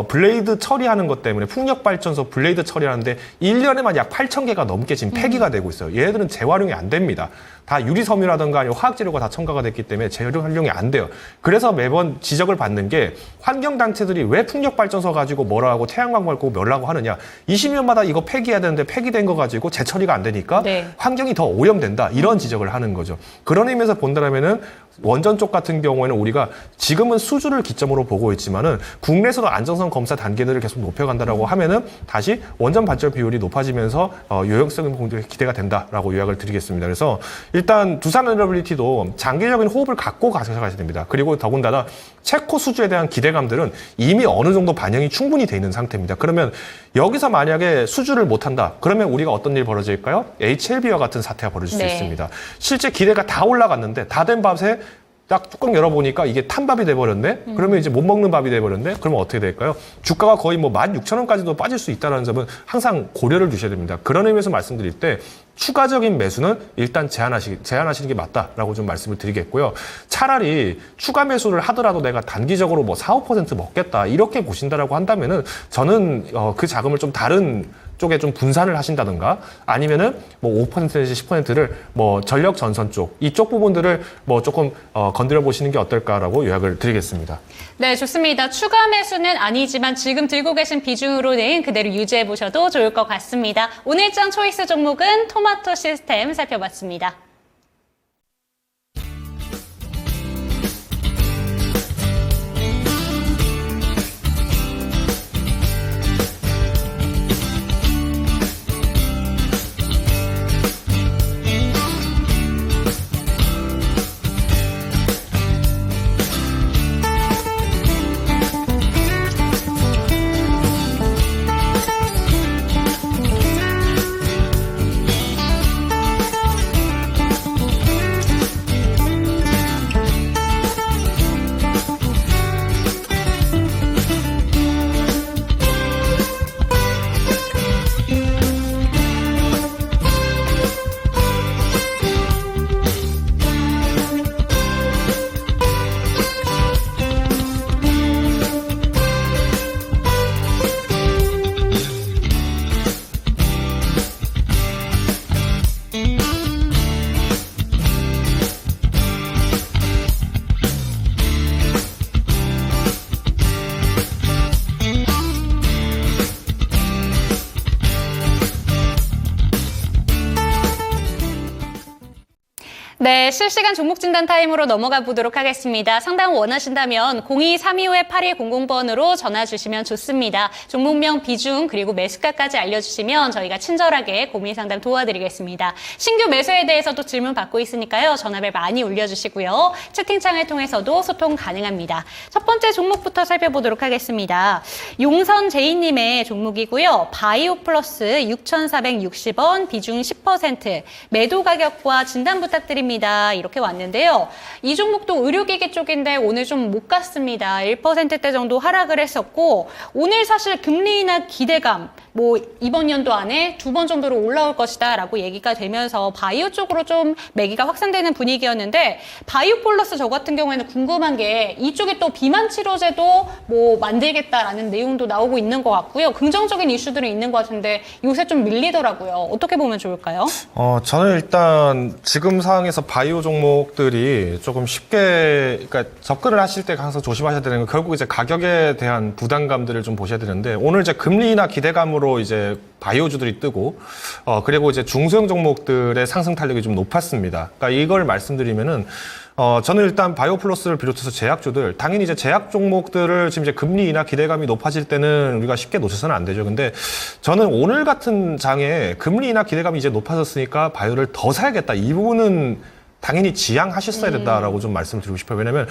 블레이드 처리하는 것 때문에 풍력 발전소 블레이드 처리하는데 1년에만 약 8,000개가 넘게 지금 폐기가 되고 있어요. 얘네들은 재활용이 안 됩니다. 다 유리섬유라든가 아니면 화학재료가 다 첨가가 됐기 때문에 재활용이 안 돼요. 그래서 매번 지적을 받는 게 환경단체들이 왜 풍력 발전소 가지고 뭐라 하고 태양광 말고 뭐라고 하느냐. 20년마다 이거 폐기해야 되는데 폐기된 거 가지고 재처리가 안 되니까 네. 환경이 더 오염된다. 이런 지적을 하는 거죠. 그런 의미에서 본다면은 원전 쪽 같은 경우에는 우리가 지금은 수주를 기점으로 보고 있지만은 국내에서도 안정성 검사 단계들을 계속 높여간다라고 하면은 다시 원전 발전 비율이 높아지면서 요역적인 공격이 기대가 된다라고 요약을 드리겠습니다. 그래서 일단 두산 에너빌리티도 장기적인 호흡을 갖고 가셔야 됩니다. 그리고 더군다나 체코 수주에 대한 기대감들은 이미 어느 정도 반영이 충분히 돼 있는 상태입니다. 그러면 여기서 만약에 수주를 못한다. 그러면 우리가 어떤 일이 벌어질까요? HLB와 같은 사태가 벌어질 수 네. 있습니다. 실제 기대가 다 올라갔는데 다 된 밥에 딱 뚜껑 열어보니까 이게 탄 밥이 돼버렸네? 그러면 이제 못 먹는 밥이 돼버렸네? 그러면 어떻게 될까요? 주가가 거의 뭐 16,000원까지도 빠질 수 있다는 점은 항상 고려를 두셔야 됩니다. 그런 의미에서 말씀드릴 때 추가적인 매수는 일단 제한하시는 게 맞다라고 좀 말씀을 드리겠고요. 차라리 추가 매수를 하더라도 내가 단기적으로 뭐 4, 5% 먹겠다 이렇게 보신다라고 한다면은 저는 그 자금을 좀 다른 쪽에 좀 분산을 하신다든가 아니면은 뭐 5%내지 10%를 뭐 전력 전선 쪽 이쪽 부분들을 뭐 조금 건드려 보시는 게 어떨까라고 요약을 드리겠습니다. 네, 좋습니다. 추가 매수는 아니지만 지금 들고 계신 비중으로는 그대로 유지해 보셔도 좋을 것 같습니다. 오늘 장 초이스 종목은 토마토 시스템 살펴봤습니다. 네, 실시간 종목 진단 타임으로 넘어가 보도록 하겠습니다. 상담 원하신다면 02-325-8100번으로 전화 주시면 좋습니다. 종목명, 비중, 그리고 매수가까지 알려주시면 저희가 친절하게 고민 상담 도와드리겠습니다. 신규 매수에 대해서도 질문 받고 있으니까요. 전화벨 많이 올려주시고요. 채팅창을 통해서도 소통 가능합니다. 첫 번째 종목부터 살펴보도록 하겠습니다. 용선 제이님의 종목이고요. 바이오 플러스 6,460원, 비중 10%, 매도 가격과 진단 부탁드립니다. 이렇게 왔는데요. 이 종목도 의료기기 쪽인데 오늘 좀 못 갔습니다. 1%대 정도 하락을 했었고 오늘 사실 금리 인하 기대감 뭐 이번 연도 안에 2번 정도로 올라올 것이다 라고 얘기가 되면서 바이오 쪽으로 좀 매기가 확산되는 분위기였는데 바이오 플러스 저 같은 경우에는 궁금한 게 이쪽에 또 비만 치료제도 뭐 만들겠다라는 내용도 나오고 있는 것 같고요. 긍정적인 이슈들은 있는 것 같은데 요새 좀 밀리더라고요. 어떻게 보면 좋을까요? 저는 일단 지금 상황에서 바이오 종목들이 조금 쉽게 그러니까 접근을 하실 때 항상 조심하셔야 되는 건 결국 이제 가격에 대한 부담감들을 좀 보셔야 되는데 오늘 이제 금리나 기대감으로 이제 바이오주들이 뜨고 그리고 이제 중소형 종목들의 상승 탄력이 좀 높았습니다. 그러니까 이걸 말씀드리면은 저는 일단 바이오 플러스를 비롯해서 제약주들, 당연히 이제 제약 종목들을 지금 이제 금리 인하 기대감이 높아질 때는 우리가 쉽게 놓쳐서는 안 되죠. 근데 저는 오늘 같은 장에 금리 인하 기대감이 이제 높아졌으니까 바이오를 더 사야겠다. 이 부분은 당연히 지양하셨어야 된다라고 좀 말씀드리고 싶어요. 왜냐하면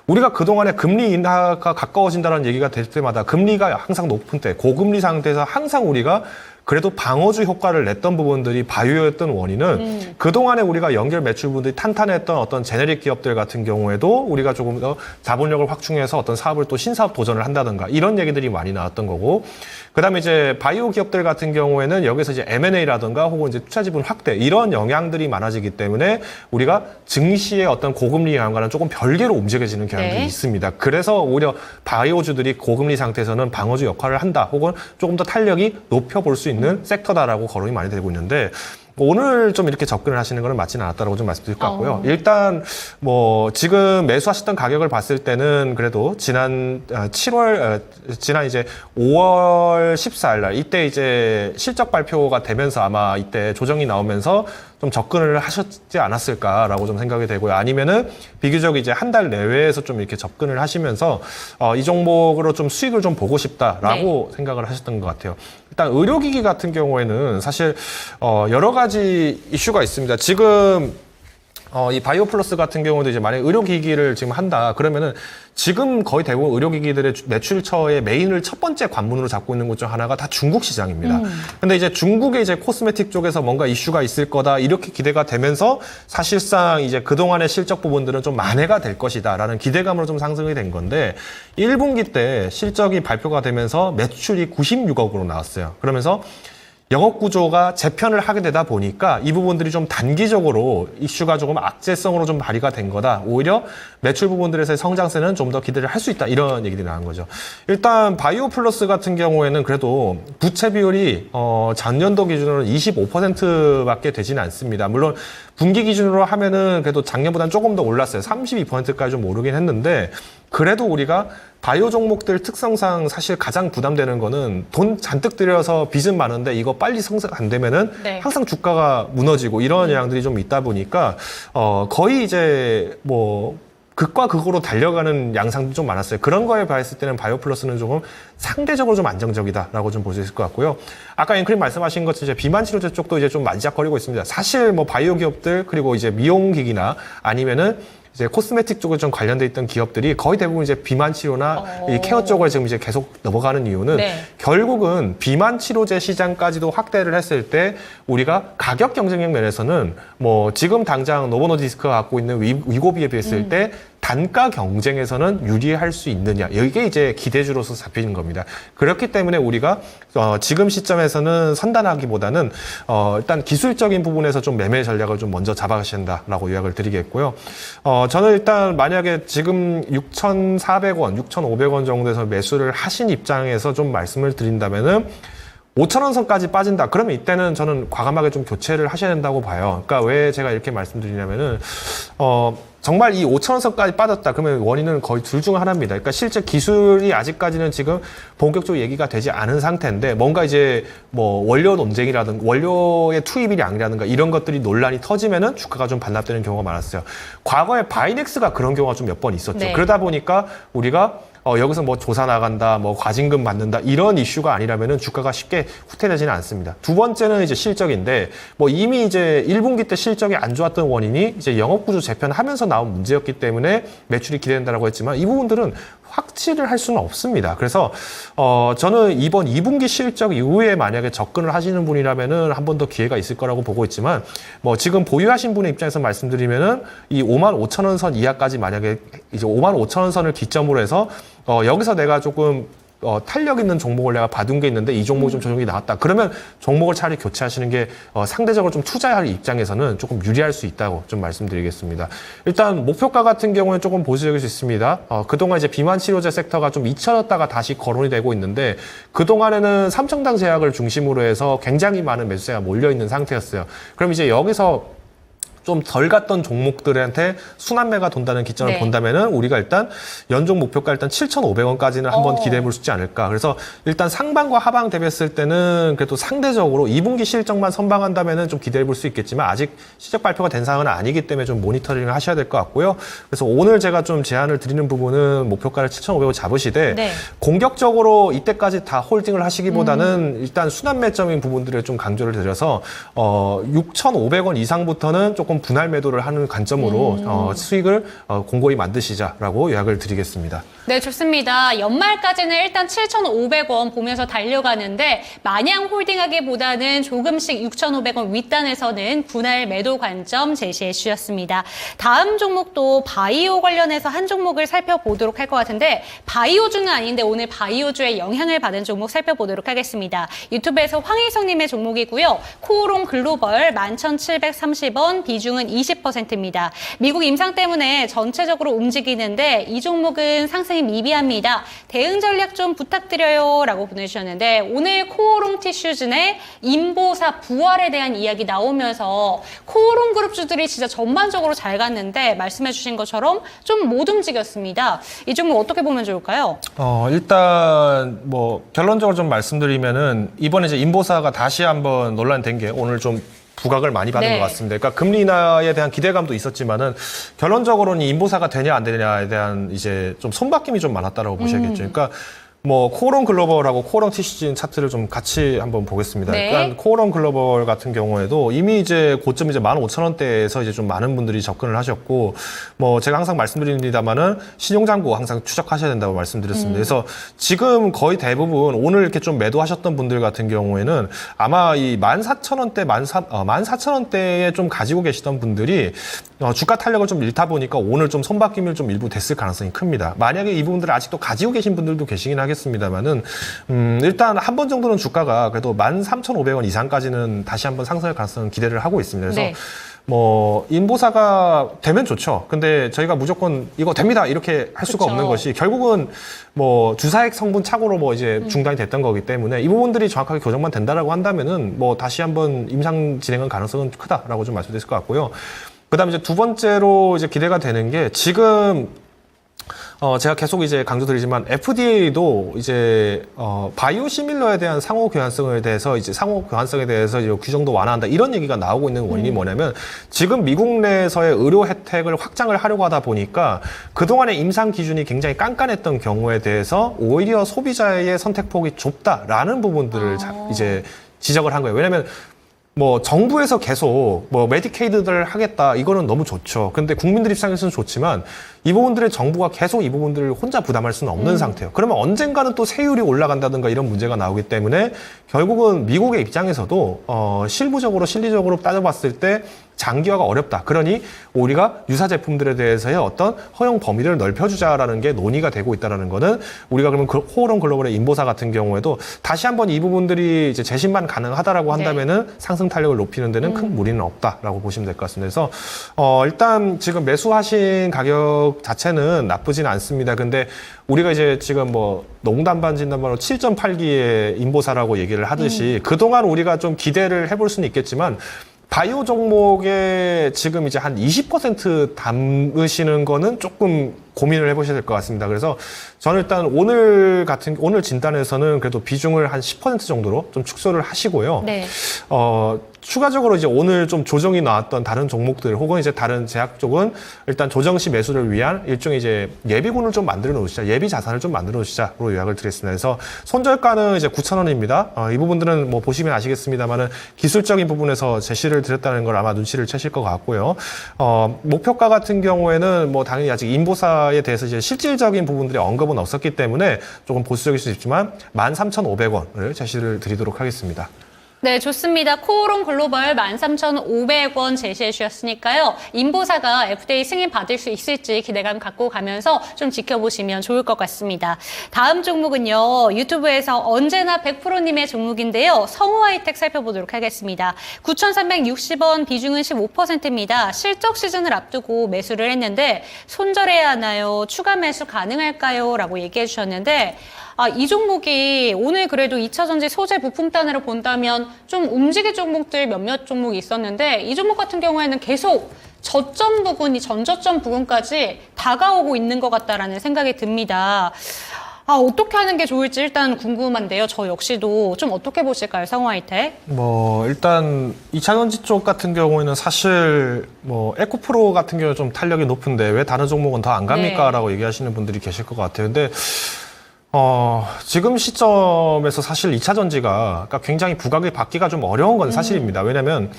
우리가 그동안에 금리 인하가 가까워진다는 얘기가 될 때마다 금리가 항상 높은 때, 고금리 상태에서 항상 우리가 그래도 방어주 효과를 냈던 부분들이 바이오였던 원인은 그동안에 우리가 연결 매출 부분들이 탄탄했던 어떤 제네릭 기업들 같은 경우에도 우리가 조금 더 자본력을 확충해서 어떤 사업을 또 신사업 도전을 한다든가 이런 얘기들이 많이 나왔던 거고, 그다음에 이제 바이오 기업들 같은 경우에는 여기서 이제 M&A라든가 혹은 이제 투자 지분 확대 이런 영향들이 많아지기 때문에 우리가 증시의 어떤 고금리 영향과는 조금 별개로 움직여지는 경향들이 네. 있습니다. 그래서 오히려 바이오주들이 고금리 상태에서는 방어주 역할을 한다, 혹은 조금 더 탄력이 높여볼 수 있는 섹터다라고 거론이 많이 되고 있는데, 오늘 좀 이렇게 접근을 하시는 거는 맞지는 않았다라고 좀 말씀드릴 것 같고요. 일단 뭐 지금 매수하셨던 가격을 봤을 때는 그래도 지난 이제 5월 14일 날 이때 이제 실적 발표가 되면서 아마 이때 조정이 나오면서 좀 접근을 하셨지 않았을까라고 좀 생각이 되고요. 아니면은 비교적 이제 한 달 내외에서 좀 이렇게 접근을 하시면서 이 종목으로 좀 수익을 좀 보고 싶다라고 생각을 하셨던 것 같아요. 일단 의료기기 같은 경우에는 사실 여러 가지 이슈가 있습니다. 지금 이 바이오 플러스 같은 경우도 이제 만약에 의료기기를 지금 한다 그러면은 지금 거의 대부분 의료기기들의 매출처의 메인을 첫 번째 관문으로 잡고 있는 곳 중 하나가 다 중국 시장입니다. 근데 이제 중국의 이제 코스메틱 쪽에서 뭔가 이슈가 있을 거다 이렇게 기대가 되면서 사실상 이제 그동안의 실적 부분들은 좀 만회가 될 것이다라는 기대감으로 좀 상승이 된 건데 1분기 때 실적이 발표가 되면서 매출이 96억으로 나왔어요. 그러면서 영업 구조가 재편을 하게 되다 보니까 이 부분들이 좀 단기적으로 이슈가 조금 악재성으로 좀 발휘가 된 거다. 오히려 매출 부분들에서의 성장세는 좀 더 기대를 할 수 있다. 이런 얘기들이 나온 거죠. 일단 바이오 플러스 같은 경우에는 그래도 부채 비율이 작년도 기준으로 25%밖에 되지는 않습니다. 물론 분기 기준으로 하면은 그래도 작년보다는 조금 더 올랐어요. 32%까지 좀 오르긴 했는데 그래도 우리가 바이오 종목들 특성상 사실 가장 부담되는 거는 돈 잔뜩 들여서 빚은 많은데 이거 빨리 성장 안 되면은 네. 항상 주가가 무너지고 이런 영향들이 좀 있다 보니까 거의 이제 뭐 극과 극으로 달려가는 양상도 좀 많았어요. 그런 거에 봤을 때는 바이오 플러스는 조금 상대적으로 좀 안정적이다라고 좀 볼 수 있을 것 같고요. 아까 앵크림 말씀하신 것처럼 이제 비만 치료제 쪽도 이제 좀 만지작거리고 있습니다. 사실 뭐 바이오 기업들 그리고 이제 미용기기나 아니면은 이제 코스메틱 쪽에 좀 관련돼 있던 기업들이 거의 대부분 이제 비만 치료나 이 케어 쪽을 지금 이제 계속 넘어가는 이유는 네. 결국은 비만 치료제 시장까지도 확대를 했을 때 우리가 가격 경쟁력 면에서는 뭐 지금 당장 노보노디스크가 갖고 있는 위고비에 비했을 때 단가 경쟁에서는 유리할 수 있느냐, 이게 이제 기대주로서 잡히는 겁니다. 그렇기 때문에 우리가 지금 시점에서는 선단하기보다는 일단 기술적인 부분에서 좀 매매 전략을 좀 먼저 잡아가셔야 한다라고 요약을 드리겠고요. 저는 일단 만약에 지금 6,400원, 6,500원 정도에서 매수를 하신 입장에서 좀 말씀을 드린다면은 5,000원 선까지 빠진다. 그러면 이때는 저는 과감하게 좀 교체를 하셔야 된다고 봐요. 그러니까 왜 제가 이렇게 말씀드리냐면은 정말 이 5,000원 선까지 빠졌다. 그러면 원인은 거의 둘 중 하나입니다. 그러니까 실제 기술이 아직까지는 지금 본격적으로 얘기가 되지 않은 상태인데 뭔가 이제 뭐 원료 논쟁이라든가 원료의 투입이량이라든가 이런 것들이 논란이 터지면은 주가가 좀 반납되는 경우가 많았어요. 과거에 바이넥스가 그런 경우가 좀 몇 번 있었죠. 네. 그러다 보니까 우리가 여기서 뭐 조사 나간다, 뭐 과징금 받는다 이런 이슈가 아니라면은 주가가 쉽게 후퇴되지는 않습니다. 두 번째는 이제 실적인데 뭐 이미 이제 1분기 때 실적이 안 좋았던 원인이 이제 영업구조 재편하면서 나온 문제였기 때문에 매출이 기대된다라고 했지만 이 부분들은 확실을 할 수는 없습니다. 그래서 저는 이번 2분기 실적 이후에 만약에 접근을 하시는 분이라면은 한 번 더 기회가 있을 거라고 보고 있지만 뭐 지금 보유하신 분의 입장에서 말씀드리면은 이 55,000원 선 이하까지 만약에 이제 55,000원 선을 기점으로 해서 여기서 내가 조금 탄력 있는 종목을 내가 받은 게 있는데 이 종목이 좀 조정이 나왔다. 그러면 종목을 차라리 교체하시는 게 상대적으로 좀 투자할 입장에서는 조금 유리할 수 있다고 좀 말씀드리겠습니다. 일단 목표가 같은 경우는 조금 보수적일 수 있습니다. 그동안 이제 비만 치료제 섹터가 좀 잊혀졌다가 다시 거론이 되고 있는데 그동안에는 삼청당 제약을 중심으로 해서 굉장히 많은 매수세가 몰려 있는 상태였어요. 그럼 이제 여기서 좀 덜 갔던 종목들한테 순환매가 돈다는 기점을 네. 본다면은 우리가 일단 연종 목표가 일단 7,500원까지는 한번 기대해 볼 수 있지 않을까. 그래서 일단 상반과 하방 대비했을 때는 그래도 상대적으로 2분기 실적만 선방한다면은 좀 기대해 볼 수 있겠지만 아직 실적 발표가 된 상황은 아니기 때문에 좀 모니터링을 하셔야 될 것 같고요. 그래서 오늘 제가 좀 제안을 드리는 부분은 목표가를 7,500원 잡으시되 네. 공격적으로 이때까지 다 홀딩을 하시기보다는 일단 순환매점인 부분들을 좀 강조를 드려서 6,500원 이상부터는 조금 조금 분할 매도를 하는 관점으로 수익을 공고히 만드시자라고 요약을 드리겠습니다. 네, 좋습니다. 연말까지는 일단 7,500원 보면서 달려가는데 마냥 홀딩하기보다는 조금씩 6,500원 윗단에서는 분할 매도 관점 제시해 주셨습니다. 다음 종목도 바이오 관련해서 한 종목을 살펴보도록 할 것 같은데 바이오주는 아닌데 오늘 바이오주의 영향을 받은 종목 살펴보도록 하겠습니다. 유튜브에서 황희성님의 종목이고요. 코오롱 글로벌 11,730원, 비중은 20%입니다. 미국 임상 때문에 전체적으로 움직이는데 이 종목은 상승이 미비합니다. 대응 전략 좀 부탁드려요 라고 보내주셨는데 오늘 코오롱 티슈즈의 인보사 부활에 대한 이야기 나오면서 코오롱 그룹주들이 진짜 전반적으로 잘 갔는데 말씀해 주신 것처럼 좀 못 움직였습니다. 이 종목 어떻게 보면 좋을까요? 일단 뭐 결론적으로 좀 말씀드리면은 이번에 이제 인보사가 다시 한번 논란된 게 오늘 좀 부각을 많이 받은 네. 것 같습니다. 그러니까 금리 인하에 대한 기대감도 있었지만은 결론적으로는 인보사가 되냐 안 되냐에 대한 이제 좀 손바뀜이 좀 많았다라고 보셔야겠죠. 그러니까 뭐 코오롱 글로벌하고 코오롱 티슈즈 차트를 좀 같이 한번 보겠습니다. 네. 그러니까 코오롱 글로벌 같은 경우에도 이미 이제 고점 이제 15,000원대에서 이제 좀 많은 분들이 접근을 하셨고 뭐 제가 항상 말씀드립니다만은 신용잔고 항상 추적하셔야 된다고 말씀드렸습니다. 그래서 지금 거의 대부분 오늘 이렇게 좀 매도하셨던 분들 같은 경우에는 아마 이 14,000원대, 14,000원대에 좀 가지고 계시던 분들이 주가 탄력을 좀 잃다 보니까 오늘 좀 손바뀜이 좀 일부 됐을 가능성이 큽니다. 만약에 이 부분들을 아직도 가지고 계신 분들도 계시긴 하겠습니다만은 일단 한 번 정도는 주가가 그래도 13,500원 이상까지는 다시 한번 상승할 가능성은 기대를 하고 있습니다. 그래서 네. 뭐 인보사가 되면 좋죠. 근데 저희가 무조건 이거 됩니다 이렇게 할 수가 그쵸. 없는 것이 결국은 뭐 주사액 성분 착오로 뭐 이제 중단이 됐던 거기 때문에 이 부분들이 정확하게 교정만 된다라고 한다면은 뭐 다시 한번 임상 진행은 가능성은 크다라고 좀 말씀드릴 것 같고요. 그다음에 이제 두 번째로 이제 기대가 되는 게 지금 제가 계속 이제 강조드리지만 FDA도 이제 바이오 시밀러에 대한 상호 교환성에 대해서 이제 규정도 완화한다 이런 얘기가 나오고 있는 원인이 뭐냐면 지금 미국 내에서의 의료 혜택을 확장을 하려고 하다 보니까 그동안의 임상 기준이 굉장히 깐깐했던 경우에 대해서 오히려 소비자의 선택폭이 좁다라는 부분들을 이제 지적을 한 거예요. 왜냐하면 뭐 정부에서 계속 뭐 메디케이드를 하겠다 이거는 너무 좋죠. 근데 국민들 입장에서는 좋지만 이 부분들의 정부가 계속 이 부분들을 혼자 부담할 수는 없는 상태예요. 그러면 언젠가는 또 세율이 올라간다든가 이런 문제가 나오기 때문에 결국은 미국의 입장에서도 실리적으로 따져봤을 때 장기화가 어렵다. 그러니 우리가 유사 제품들에 대해서의 어떤 허용 범위를 넓혀주자라는 게 논의가 되고 있다는 거는 우리가 그러면 코오롱 글로벌의 인보사 같은 경우에도 다시 한번 이 부분들이 이제 재심만 가능하다라고 한다면은 상승 탄력을 높이는 데는 큰 무리는 없다라고 보시면 될 것 같습니다. 그래서 일단 지금 매수하신 가격 자체는 나쁘진 않습니다. 근데 우리가 이제 지금 뭐 농담 반 진담반으로 7.8기의 인보사라고 얘기를 하듯이 그동안 우리가 좀 기대를 해볼 수는 있겠지만 바이오 종목에 지금 이제 한 20% 담으시는 거는 조금 고민을 해보셔야 될 것 같습니다. 그래서 저는 일단 오늘 진단에서는 그래도 비중을 한 10% 정도로 좀 축소를 하시고요. 네. 추가적으로 이제 오늘 좀 조정이 나왔던 다른 종목들 혹은 이제 다른 제약 쪽은 일단 조정 시 매수를 위한 일종의 이제 예비군을 좀 만들어 놓으시자, 예비 자산을 좀 만들어 놓으시자로 요약을 드리겠습니다. 그래서 손절가는 이제 9,000원입니다. 이 부분들은 뭐 보시면 아시겠습니다만은 기술적인 부분에서 제시를 드렸다는 걸 아마 눈치를 채실 것 같고요. 목표가 같은 경우에는 뭐 당연히 아직 인보사에 대해서 이제 실질적인 부분들이 언급은 없었기 때문에 조금 보수적일 수 있지만 13,500원을 제시를 드리도록 하겠습니다. 네, 좋습니다. 코오롱 글로벌 13,500원 제시해 주셨으니까요. 인보사가 FDA 승인 받을 수 있을지 기대감 갖고 가면서 좀 지켜보시면 좋을 것 같습니다. 다음 종목은요. 유튜브에서 언제나 100%님의 종목인데요. 성우하이텍 살펴보도록 하겠습니다. 9,360원, 비중은 15%입니다. 실적 시즌을 앞두고 매수를 했는데 손절해야 하나요? 추가 매수 가능할까요? 라고 얘기해 주셨는데 이 종목이 오늘 그래도 2차전지 소재 부품단으로 본다면 좀 움직일 종목들 몇몇 종목이 있었는데 이 종목 같은 경우에는 계속 저점 부근이 전저점 부근까지 다가오고 있는 것 같다라는 생각이 듭니다. 어떻게 하는 게 좋을지 일단 궁금한데요. 저 역시도 좀 어떻게 보실까요, 성우하이텍? 뭐 일단 2차전지 쪽 같은 경우에는 사실 뭐 에코프로 같은 경우는 좀 탄력이 높은데 왜 다른 종목은 더 안 갑니까? 라고 얘기하시는 분들이 계실 것 같아요. 근데 지금 시점에서 사실 2차 전지가 그러니까 굉장히 부각이 받기가 좀 어려운 건 사실입니다. 왜냐면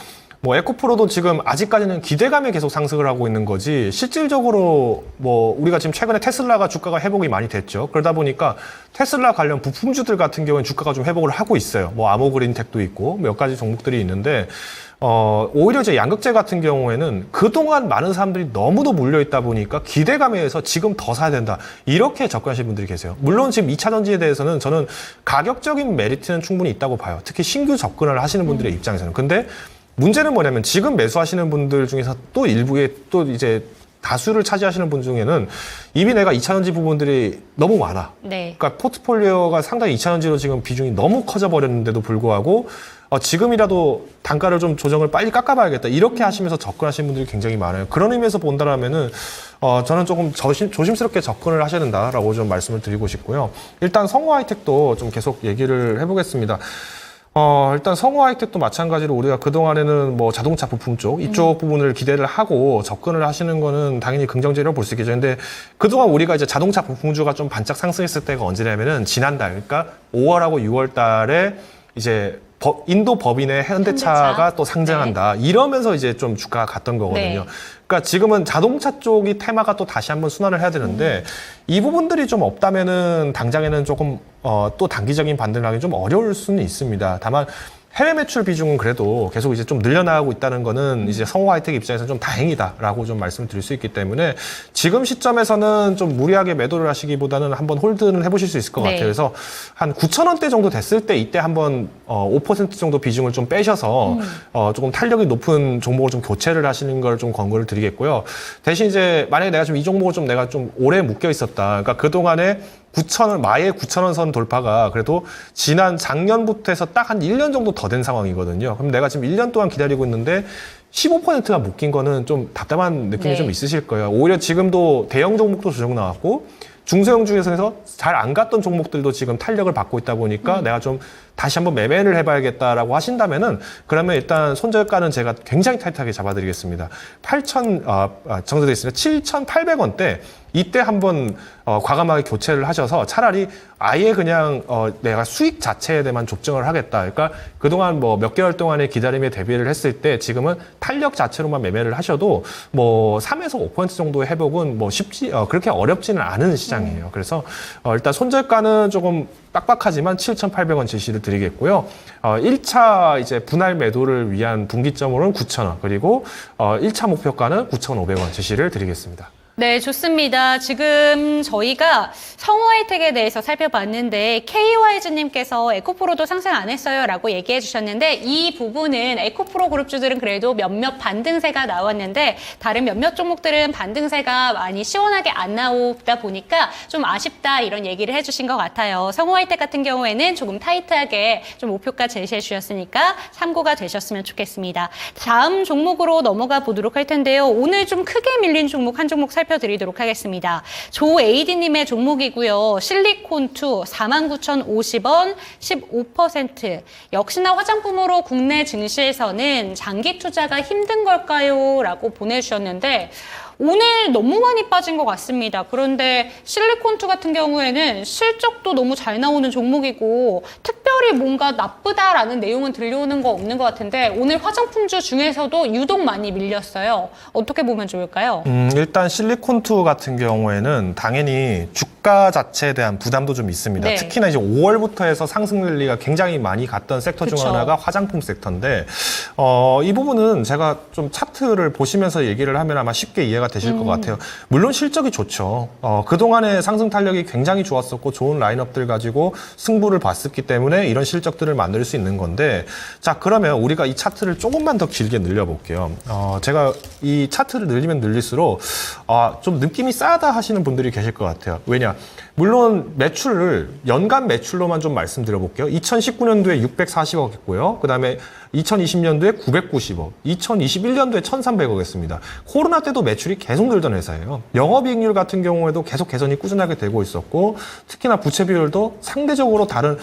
뭐 에코프로도 지금 아직까지는 기대감에 계속 상승을 하고 있는 거지 실질적으로 뭐 우리가 지금 최근에 테슬라가 주가가 회복이 많이 됐죠. 그러다 보니까 테슬라 관련 부품주들 같은 경우는 주가가 좀 회복을 하고 있어요. 뭐 아모그린텍도 있고 몇 가지 종목들이 있는데 오히려 이제 양극재 같은 경우에는 그동안 많은 사람들이 너무도 몰려있다 보니까 기대감에 의해서 지금 더 사야 된다. 이렇게 접근하시는 분들이 계세요. 물론 지금 2차 전지에 대해서는 저는 가격적인 메리트는 충분히 있다고 봐요. 특히 신규 접근을 하시는 분들의 입장에서는. 근데 문제는 뭐냐면 지금 매수하시는 분들 중에서 또 일부에 또 이제 다수를 차지하시는 분 중에는 이미 내가 2차전지 부분들이 너무 많아. 네. 그러니까 포트폴리오가 상당히 2차전지로 지금 비중이 너무 커져버렸는데도 불구하고 지금이라도 단가를 좀 조정을 빨리 깎아봐야겠다. 이렇게 하시면서 접근하시는 분들이 굉장히 많아요. 그런 의미에서 본다라면은 저는 조금 조심스럽게 접근을 하셔야 된다라고 좀 말씀을 드리고 싶고요. 일단 성우 하이텍도 좀 계속 얘기를 해보겠습니다. 일단 성우 하이텍도 마찬가지로 우리가 그동안에는 뭐 자동차 부품 쪽 이쪽 부분을 기대를 하고 접근을 하시는 거는 당연히 긍정적이라고 볼 수 있겠죠. 근데 그동안 우리가 이제 자동차 부품주가 좀 반짝 상승했을 때가 언제냐면은 지난달, 그러니까 5월하고 6월 달에 이제 인도 법인의 현대차가 또 상장한다. 네. 이러면서 이제 좀 주가가 갔던 거거든요. 네. 그러니까 지금은 자동차 쪽이 테마가 또 다시 한번 순환을 해야 되는데 이 부분들이 좀 없다면은 당장에는 조금 또 단기적인 반등을 하기 좀 어려울 수는 있습니다. 다만 해외 매출 비중은 그래도 계속 이제 좀 늘려나가고 있다는 거는 이제 성우 하이텍 입장에서는 좀 다행이다라고 좀 말씀을 드릴 수 있기 때문에 지금 시점에서는 좀 무리하게 매도를 하시기보다는 한번 홀드는 해보실 수 있을 것 같아요. 그래서 한 9,000원대 정도 됐을 때 이때 한번 5% 정도 비중을 좀 빼셔서 조금 탄력이 높은 종목을 좀 교체를 하시는 걸 좀 권고를 드리겠고요. 대신 이제 만약에 내가 좀 이 종목을 좀 내가 좀 오래 묶여 있었다. 그러니까 그동안에 9,000원, 마의 9,000원 선 돌파가 그래도 지난 작년부터 해서 딱 한 1년 정도 더 된 상황이거든요. 그럼 내가 지금 1년 동안 기다리고 있는데 15%가 묶인 거는 좀 답답한 느낌이 좀 있으실 거예요. 오히려 지금도 대형 종목도 조정 나왔고 중소형 중에서 잘 안 갔던 종목들도 지금 탄력을 받고 있다 보니까 내가 좀 다시 한번 매매를 해봐야겠다라고 하신다면은 그러면 일단 손절가는 제가 굉장히 타이트하게 잡아드리겠습니다. 8,000 정도 되어 있으니까 7,800원대 이때 한번 과감하게 교체를 하셔서 차라리 아예 그냥 내가 수익 자체에 대한 조정을 하겠다. 그러니까 그동안 뭐 몇 개월 동안의 기다림에 대비를 했을 때 지금은 탄력 자체로만 매매를 하셔도 뭐 3에서 5% 정도의 회복은 뭐 그렇게 어렵지는 않은 시장이에요. 그래서 일단 손절가는 조금 빡빡하지만 7,800원 제시를 드리겠고요. 1차 이제 분할 매도를 위한 분기점으로는 9,000원 그리고 1차 목표가는 9,500원 제시를 드리겠습니다. 네, 좋습니다. 지금 저희가 성우 하이텍에 대해서 살펴봤는데 KY즈님께서 에코프로도 상승 안 했어요 라고 얘기해 주셨는데 이 부분은 에코프로 그룹주들은 그래도 몇몇 반등세가 나왔는데 다른 몇몇 종목들은 반등세가 많이 시원하게 안 나오다 보니까 좀 아쉽다 이런 얘기를 해주신 것 같아요. 성우 하이텍 같은 경우에는 조금 타이트하게 좀 목표가 제시해 주셨으니까 참고가 되셨으면 좋겠습니다. 다음 종목으로 넘어가 보도록 할 텐데요. 오늘 좀 크게 밀린 종목 한 종목 살펴드리도록 하겠습니다. 조에이디님의 종목이고요. 실리콘2 49,050원 15%. 역시나 화장품으로 국내 증시에서는 장기 투자가 힘든 걸까요? 라고 보내주셨는데 오늘 너무 많이 빠진 것 같습니다. 그런데 실리콘2 같은 경우에는 실적도 너무 잘 나오는 종목이고 특별히 뭔가 나쁘다라는 내용은 들려오는 거 없는 것 같은데 오늘 화장품주 중에서도 유독 많이 밀렸어요. 어떻게 보면 좋을까요? 일단 실리콘2 같은 경우에는 당연히 주가 자체에 대한 부담도 좀 있습니다. 네. 특히나 이제 5월부터 해서 상승 랠리가 굉장히 많이 갔던 섹터 중 그쵸. 하나가 화장품 섹터인데 이 부분은 제가 좀 차트를 보시면서 얘기를 하면 아마 쉽게 이해가 되실 것 같아요. 물론 실적이 좋죠. 그동안의 상승 탄력이 굉장히 좋았었고 좋은 라인업들 가지고 승부를 봤었기 때문에 이런 실적들을 만들 수 있는 건데 자 그러면 우리가 이 차트를 조금만 더 길게 늘려볼게요. 제가 이 차트를 늘리면 늘릴수록 좀 느낌이 싸다 하시는 분들이 계실 것 같아요. 왜냐? 물론 매출을 연간 매출로만 좀 말씀드려볼게요. 2019년도에 640억 했고요. 그 다음에 2020년도에 990억, 2021년도에 1,300억 했습니다. 코로나 때도 매출이 계속 늘던 회사예요. 영업이익률 같은 경우에도 계속 개선이 꾸준하게 되고 있었고 특히나 부채 비율도 상대적으로 다른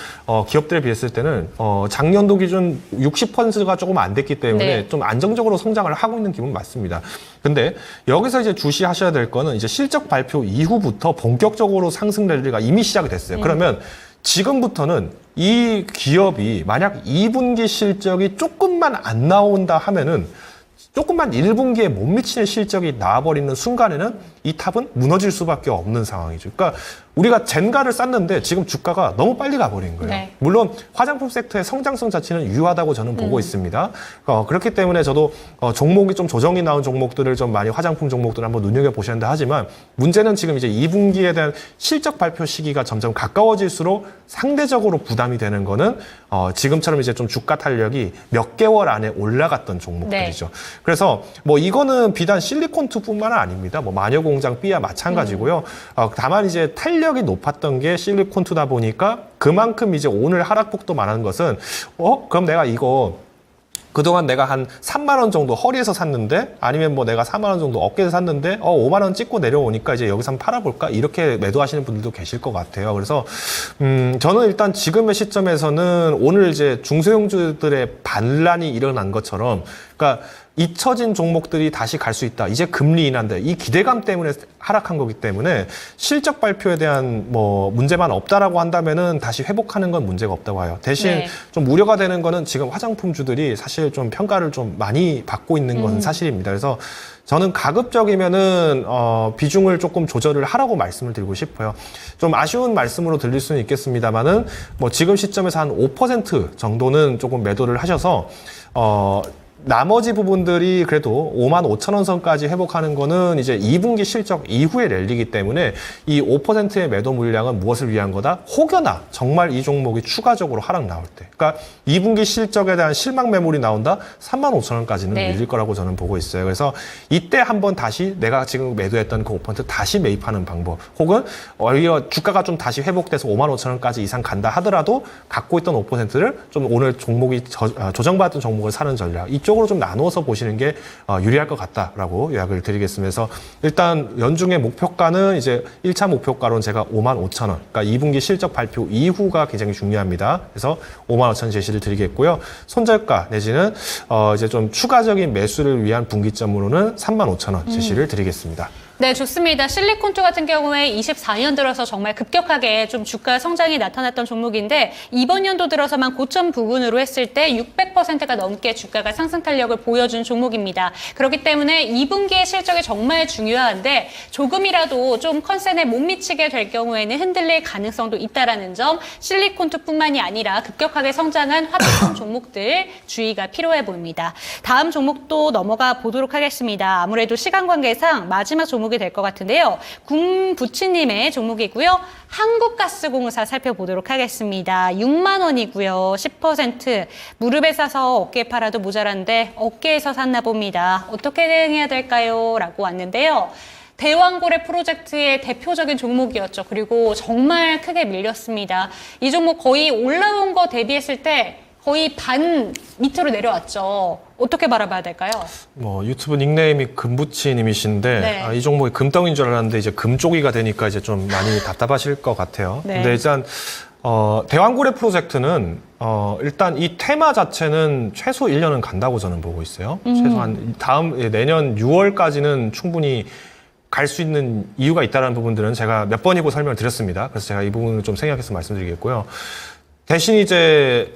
기업들에 비했을 때는 작년도 기준 60%가 조금 안 됐기 때문에 네. 좀 안정적으로 성장을 하고 있는 기분 맞습니다. 근데 여기서 이제 주시하셔야 될 거는 이제 실적 발표 이후부터 본격적으로 상승 랠리가 이미 시작이 됐어요. 그러면 지금부터는 이 기업이 만약 2분기 실적이 조금만 안 나온다 하면은 조금만 1분기에 못 미치는 실적이 나와버리는 순간에는 이 탑은 무너질 수밖에 없는 상황이죠. 그러니까 우리가 젠가를 쌓는데 지금 주가가 너무 빨리 가버린 거예요. 네. 물론 화장품 섹터의 성장성 자체는 유효하다고 저는 보고 있습니다. 그렇기 때문에 저도 종목이 좀 조정이 나온 종목들을 좀 많이 화장품 종목들을 한번 눈여겨보셔야 한다 하지만 문제는 지금 이제 2분기에 대한 실적 발표 시기가 점점 가까워질수록 상대적으로 부담이 되는 거는 지금처럼 이제 좀 주가 탄력이 몇 개월 안에 올라갔던 종목들이죠. 그래서 뭐 이거는 비단 실리콘투뿐만 아닙니다. 뭐 마녀공장 B와 마찬가지고요. 다만 이제 탄력이 높았던 게 실리콘투다 보니까 그만큼 이제 오늘 하락폭도 많은 것은 그럼 내가 이거 그동안 내가 한 3만 원 정도 허리에서 샀는데 아니면 뭐 내가 4만 원 정도 어깨에서 샀는데 5만 원 찍고 내려오니까 이제 여기서 한번 팔아볼까 이렇게 매도하시는 분들도 계실 것 같아요. 그래서 저는 일단 지금의 시점에서는 오늘 이제 중소형주들의 반란이 일어난 것처럼 그러니까 잊혀진 종목들이 다시 갈 수 있다. 이제 금리 인하인데 이 기대감 때문에 하락한 거기 때문에 실적 발표에 대한 뭐 문제만 없다라고 한다면은 다시 회복하는 건 문제가 없다고 해요. 대신 좀 우려가 되는 거는 지금 화장품주들이 사실 좀 평가를 좀 많이 받고 있는 것은 사실입니다. 그래서 저는 가급적이면은 비중을 조금 조절을 하라고 말씀을 드리고 싶어요. 좀 아쉬운 말씀으로 들릴 수는 있겠습니다만은 뭐 지금 시점에서 한 5% 정도는 조금 매도를 하셔서 나머지 부분들이 그래도 55,000원 선까지 회복하는 거는 이제 2분기 실적 이후의 랠리이기 때문에 이 5%의 매도 물량은 무엇을 위한 거다? 혹여나 정말 이 종목이 추가적으로 하락 나올 때. 그러니까 2분기 실적에 대한 실망 매물이 나온다? 35,000원까지는 밀릴 거라고 저는 보고 있어요. 그래서 이때 한번 다시 내가 지금 매도했던 그 5% 다시 매입하는 방법. 혹은 오히려 주가가 좀 다시 회복돼서 55,000원까지 이상 간다 하더라도 갖고 있던 5%를 좀 오늘 종목이 조정받은 종목을 사는 전략. 이쪽으로 좀 나누어서 보시는 게 유리할 것 같다라고 요약을 드리겠습니다. 그래서 일단 연중의 목표가는 이제 1차 목표가로는 제가 55,000원. 그러니까 2분기 실적 발표 이후가 굉장히 중요합니다. 그래서 55,000원 제시를 드리겠고요. 손절가 내지는 이제 좀 추가적인 매수를 위한 분기점으로는 35,000원 제시를 드리겠습니다. 네, 좋습니다. 실리콘투 같은 경우에 24년 들어서 정말 급격하게 좀 주가 성장이 나타났던 종목인데 이번 연도 들어서만 고점 부근으로 했을 때 600%가 넘게 주가가 상승 탄력을 보여준 종목입니다. 그렇기 때문에 2분기의 실적이 정말 중요한데 조금이라도 좀 컨센에 못 미치게 될 경우에는 흔들릴 가능성도 있다라는 점, 실리콘투뿐만이 아니라 급격하게 성장한 화장품 종목들 주의가 필요해 보입니다. 다음 종목도 넘어가 보도록 하겠습니다. 아무래도 시간 관계상 마지막 종목이 될 것 같은데요. 궁부치님의 종목이고요. 한국가스공사 살펴보도록 하겠습니다. 6만 원이고요. 10% 무릎에 사서 어깨에 팔아도 모자란데 어깨에서 샀나 봅니다. 어떻게 대응해야 될까요? 라고 왔는데요. 대왕고래 프로젝트의 대표적인 종목이었죠. 그리고 정말 크게 밀렸습니다. 이 종목 거의 올라온 거 대비했을 때 거의 반 밑으로 내려왔죠. 어떻게 바라봐야 될까요? 뭐 유튜브 닉네임이 금부치님이신데 이 종목이 금덩이인 줄 알았는데 이제 금쪽이가 되니까 이제 좀 많이 답답하실 것 같아요. 근데 일단 대왕고래 프로젝트는 일단 이 테마 자체는 최소 1년은 간다고 저는 보고 있어요. 최소한 내년 6월까지는 충분히 갈 수 있는 이유가 있다는 부분들은 제가 몇 번이고 설명을 드렸습니다. 그래서 제가 이 부분을 좀 생각해서 말씀드리겠고요. 대신 이제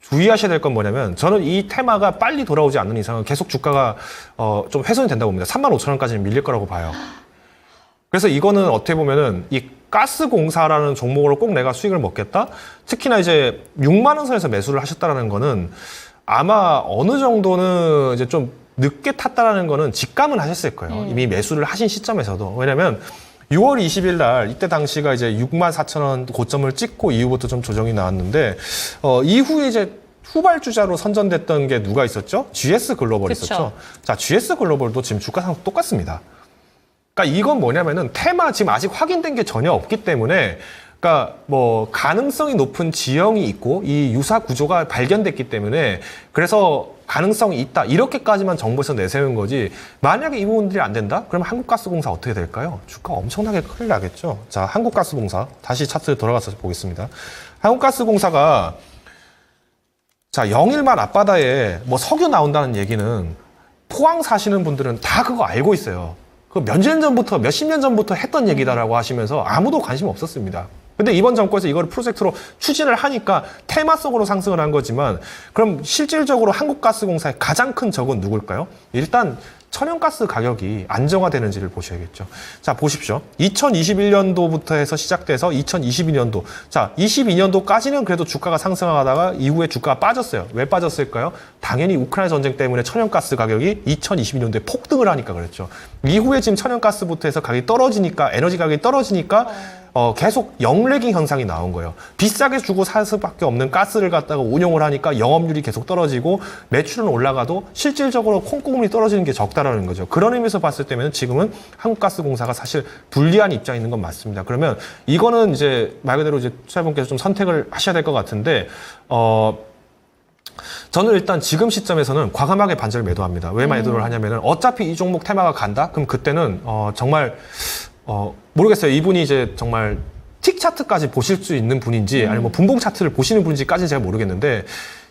주의하셔야 될 건 뭐냐면 저는 이 테마가 빨리 돌아오지 않는 이상은 계속 주가가 좀 훼손이 된다고 봅니다. 35,000원까지는 밀릴 거라고 봐요. 그래서 이거는 어떻게 보면은 이 가스공사라는 종목으로 꼭 내가 수익을 먹겠다? 특히나 이제 6만 원 선에서 매수를 하셨다라는 거는 아마 어느 정도는 이제 좀 늦게 탔다라는 거는 직감은 하셨을 거예요. 이미 매수를 하신 시점에서도. 왜냐면 6월 20일 날 이때 당시가 이제 64,000원 고점을 찍고 이후부터 좀 조정이 나왔는데 이후에 이제 후발주자로 선전됐던 게 누가 있었죠? GS 글로벌 있었죠. 자, GS 글로벌도 지금 주가 상승 똑같습니다. 그러니까 이건 뭐냐면은 테마 지금 아직 확인된 게 전혀 없기 때문에 그러니까 뭐 가능성이 높은 지형이 있고 이 유사 구조가 발견됐기 때문에 그래서 가능성이 있다. 이렇게까지만 정부에서 내세운 거지. 만약에 이 부분들이 안 된다? 그럼 한국가스공사 어떻게 될까요? 주가 엄청나게 큰일 나겠죠. 자, 한국가스공사 다시 차트 돌아가서 보겠습니다. 한국가스공사가 자, 0일만 앞바다에 뭐 석유 나온다는 얘기는 포항 사시는 분들은 다 그거 알고 있어요. 그 몇십 년 전부터 했던 얘기다라고 하시면서 아무도 관심 없었습니다. 근데 이번 정권에서 이걸 프로젝트로 추진을 하니까 테마성으로 상승을 한 거지만 그럼 실질적으로 한국가스공사의 가장 큰 적은 누굴까요? 일단 천연가스 가격이 안정화되는지를 보셔야겠죠. 자, 보십시오. 2021년도부터 해서 시작돼서 2022년도. 자, 22년도까지는 그래도 주가가 상승하다가 이후에 주가가 빠졌어요. 왜 빠졌을까요? 당연히 우크라이나 전쟁 때문에 천연가스 가격이 2022년도에 폭등을 하니까 그랬죠. 이후에 지금 천연가스부터 해서 가격이 떨어지니까, 에너지 가격이 떨어지니까 계속 영래깅 현상이 나온 거예요. 비싸게 주고 살 수밖에 없는 가스를 갖다가 운용을 하니까 영업률이 계속 떨어지고 매출은 올라가도 실질적으로 콩고물이 떨어지는 게 적다라는 거죠. 그런 의미에서 봤을 때는 지금은 한국가스공사가 사실 불리한 입장에 있는 건 맞습니다. 그러면 이거는 이제 말 그대로 이제 투자분께서 좀 선택을 하셔야 될 것 같은데, 저는 일단 지금 시점에서는 과감하게 반전을 매도합니다. 왜 매도를 하냐면은 어차피 이 종목 테마가 간다? 그럼 그때는 정말 모르겠어요. 이분이 이제 정말 틱 차트까지 보실 수 있는 분인지 아니면 뭐 분봉 차트를 보시는 분인지까지는 제가 모르겠는데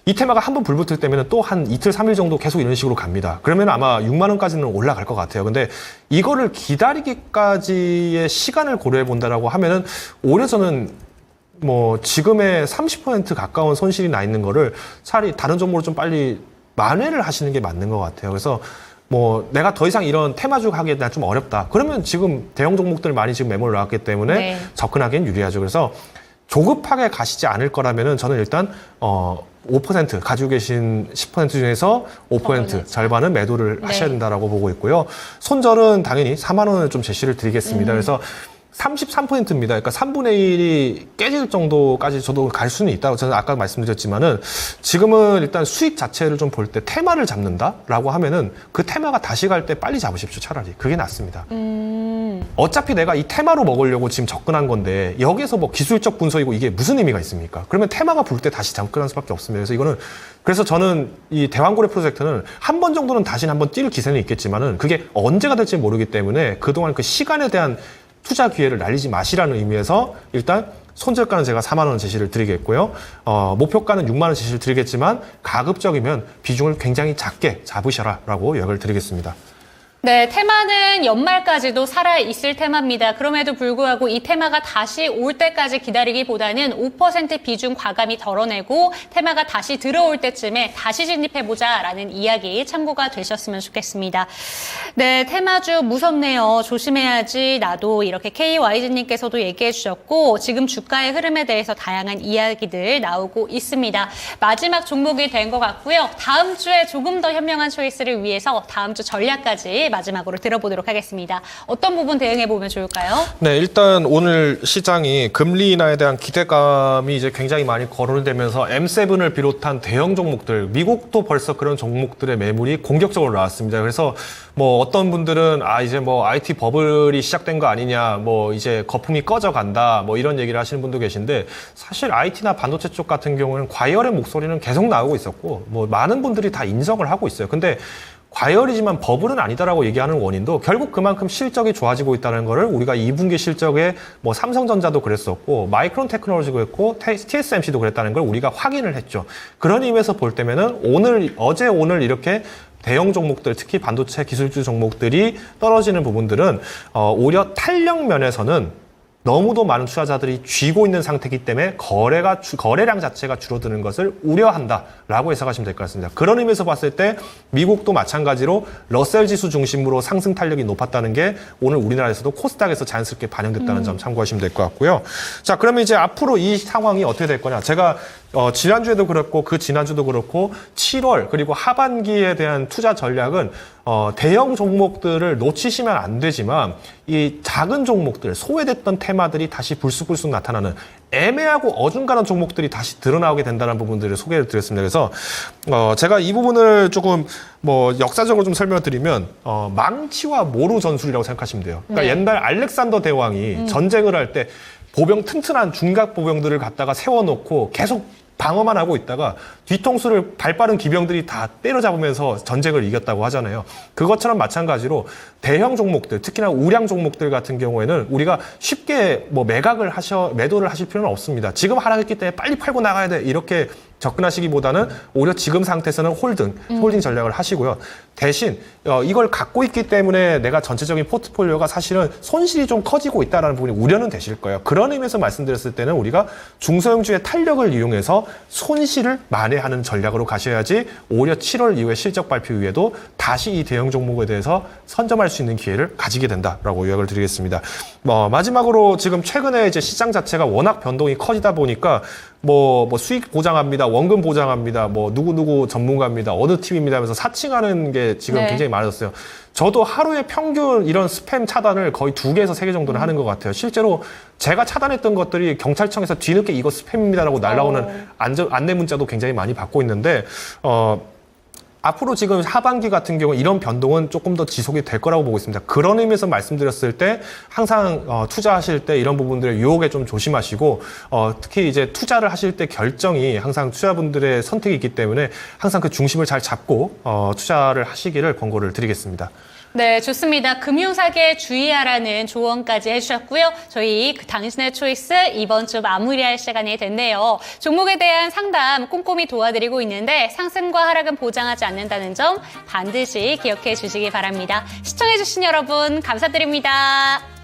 이 테마가 한번 불붙을 때면 또 한 이틀, 3일 정도 계속 이런 식으로 갑니다. 그러면 아마 6만 원까지는 올라갈 것 같아요. 근데 이거를 기다리기까지의 시간을 고려해 본다라고 하면은 오히려 저는 뭐 지금의 30% 가까운 손실이 나 있는 거를 차라리 다른 종목으로 좀 빨리 만회를 하시는 게 맞는 것 같아요. 그래서 뭐 내가 더 이상 이런 테마주 하기에 좀 어렵다. 그러면 지금 대형 종목들 많이 지금 매물을 나왔기 때문에 네. 접근하기엔 유리하죠. 그래서 조급하게 가시지 않을 거라면은 저는 일단 5% 가지고 계신 10% 중에서 5% 절반은 매도를 하셔야 된다라고 보고 있고요. 손절은 당연히 4만 원을 좀 제시를 드리겠습니다. 그래서 33%입니다. 그러니까 3분의 1이 깨질 정도까지 저도 갈 수는 있다고 저는 아까 말씀드렸지만은 지금은 일단 수익 자체를 좀 볼 때 테마를 잡는다라고 하면은 그 테마가 다시 갈 때 빨리 잡으십시오. 차라리. 그게 낫습니다. 어차피 내가 이 테마로 먹으려고 지금 접근한 건데 여기에서 뭐 기술적 분석이고 이게 무슨 의미가 있습니까? 그러면 테마가 불 때 다시 접근할 수밖에 없습니다. 그래서 저는 이 대왕고래 프로젝트는 한 번 정도는 다시 한번 뛸 기세는 있겠지만은 그게 언제가 될지 모르기 때문에 그동안 그 시간에 대한 투자 기회를 날리지 마시라는 의미에서 일단 손절가는 제가 4만 원 제시를 드리겠고요. 목표가는 6만 원 제시를 드리겠지만 가급적이면 비중을 굉장히 작게 잡으셔라라고 요약을 드리겠습니다. 네, 테마는 연말까지도 살아있을 테마입니다. 그럼에도 불구하고 이 테마가 다시 올 때까지 기다리기보다는 5% 비중 과감히 덜어내고 테마가 다시 들어올 때쯤에 다시 진입해보자라는 이야기 참고가 되셨으면 좋겠습니다. 네, 테마주 무섭네요. 조심해야지 나도 이렇게 KYG님께서도 얘기해 주셨고 지금 주가의 흐름에 대해서 다양한 이야기들 나오고 있습니다. 마지막 종목이 된 것 같고요. 다음 주에 조금 더 현명한 초이스를 위해서 다음 주 전략까지 마지막으로 들어보도록 하겠습니다. 어떤 부분 대응해보면 좋을까요? 네, 일단 오늘 시장이 금리 인하에 대한 기대감이 이제 굉장히 많이 거론되면서 M7을 비롯한 대형 종목들, 미국도 벌써 그런 종목들의 매물이 공격적으로 나왔습니다. 그래서 뭐 어떤 분들은 이제 뭐 IT 버블이 시작된 거 아니냐, 뭐 이제 거품이 꺼져간다, 뭐 이런 얘기를 하시는 분도 계신데 사실 IT나 반도체 쪽 같은 경우는 과열의 목소리는 계속 나오고 있었고 뭐 많은 분들이 다 인정을 하고 있어요. 근데 과열이지만 버블은 아니다라고 얘기하는 원인도 결국 그만큼 실적이 좋아지고 있다는 거를 우리가 2분기 실적에 뭐 삼성전자도 그랬었고 마이크론 테크놀로지도 그랬고 TSMC도 그랬다는 걸 우리가 확인을 했죠. 그런 의미에서 볼 때면은 어제 오늘 이렇게 대형 종목들, 특히 반도체 기술주 종목들이 떨어지는 부분들은 오히려 탄력 면에서는 너무도 많은 투자자들이 쥐고 있는 상태이기 때문에 거래량 자체가 줄어드는 것을 우려한다라고 해석하시면 될 것 같습니다. 그런 의미에서 봤을 때 미국도 마찬가지로 러셀 지수 중심으로 상승 탄력이 높았다는 게 오늘 우리나라에서도 코스닥에서 자연스럽게 반영됐다는 점 참고하시면 될 것 같고요. 자, 그러면 이제 앞으로 이 상황이 어떻게 될 거냐? 제가 지난주에도 그렇고 그 지난주도 그렇고 7월 그리고 하반기에 대한 투자 전략은 대형 종목들을 놓치시면 안 되지만 이 작은 종목들, 소외됐던 테마들이 다시 불쑥불쑥 나타나는 애매하고 어중간한 종목들이 다시 드러나오게 된다는 부분들을 소개를 드렸습니다. 그래서 제가 이 부분을 조금 뭐 역사적으로 좀 설명을 드리면 망치와 모루 전술이라고 생각하시면 돼요. 그러니까 옛날 알렉산더 대왕이 전쟁을 할 때 보병 튼튼한 중각 보병들을 갖다가 세워놓고 계속 방어만 하고 있다가 뒤통수를 발빠른 기병들이 다 때려잡으면서 전쟁을 이겼다고 하잖아요. 그것처럼 마찬가지로 대형 종목들, 특히나 우량 종목들 같은 경우에는 우리가 쉽게 뭐 매도를 하실 필요는 없습니다. 지금 하락했기 때문에 빨리 팔고 나가야 돼. 이렇게 접근하시기보다는 오히려 지금 상태에서는 홀딩 전략을 하시고요. 대신 이걸 갖고 있기 때문에 내가 전체적인 포트폴리오가 사실은 손실이 좀 커지고 있다는 부분이 우려는 되실 거예요. 그런 의미에서 말씀드렸을 때는 우리가 중소형주의 탄력을 이용해서 손실을 만회하는 전략으로 가셔야지 오히려 7월 이후에 실적 발표 이후에도 다시 이 대형 종목에 대해서 선점할 수 있는 기회를 가지게 된다라고 요약을 드리겠습니다. 마지막으로 지금 최근에 이제 시장 자체가 워낙 변동이 커지다 보니까 뭐 수익 보장합니다, 원금 보장합니다, 뭐 누구 전문가입니다, 어느 팀입니다 하면서 사칭하는 게 지금 네. 굉장히 많았어요. 저도 하루에 평균 이런 스팸 차단을 거의 2개에서 3개 정도는 하는 것 같아요. 실제로 제가 차단했던 것들이 경찰청에서 뒤늦게 이거 스팸입니다라고 날라오는 안내 문자도 굉장히 많이 받고 있는데 앞으로 지금 하반기 같은 경우 이런 변동은 조금 더 지속이 될 거라고 보고 있습니다. 그런 의미에서 말씀드렸을 때 항상 투자하실 때 이런 부분들의 유혹에 좀 조심하시고 특히 이제 투자를 하실 때 결정이 항상 투자분들의 선택이 있기 때문에 항상 그 중심을 잘 잡고 투자를 하시기를 권고를 드리겠습니다. 네, 좋습니다. 금융사기에 주의하라는 조언까지 해주셨고요. 저희 당신의 초이스 이번 주 마무리할 시간이 됐네요. 종목에 대한 상담 꼼꼼히 도와드리고 있는데 상승과 하락은 보장하지 않는다는 점 반드시 기억해 주시기 바랍니다. 시청해주신 여러분 감사드립니다.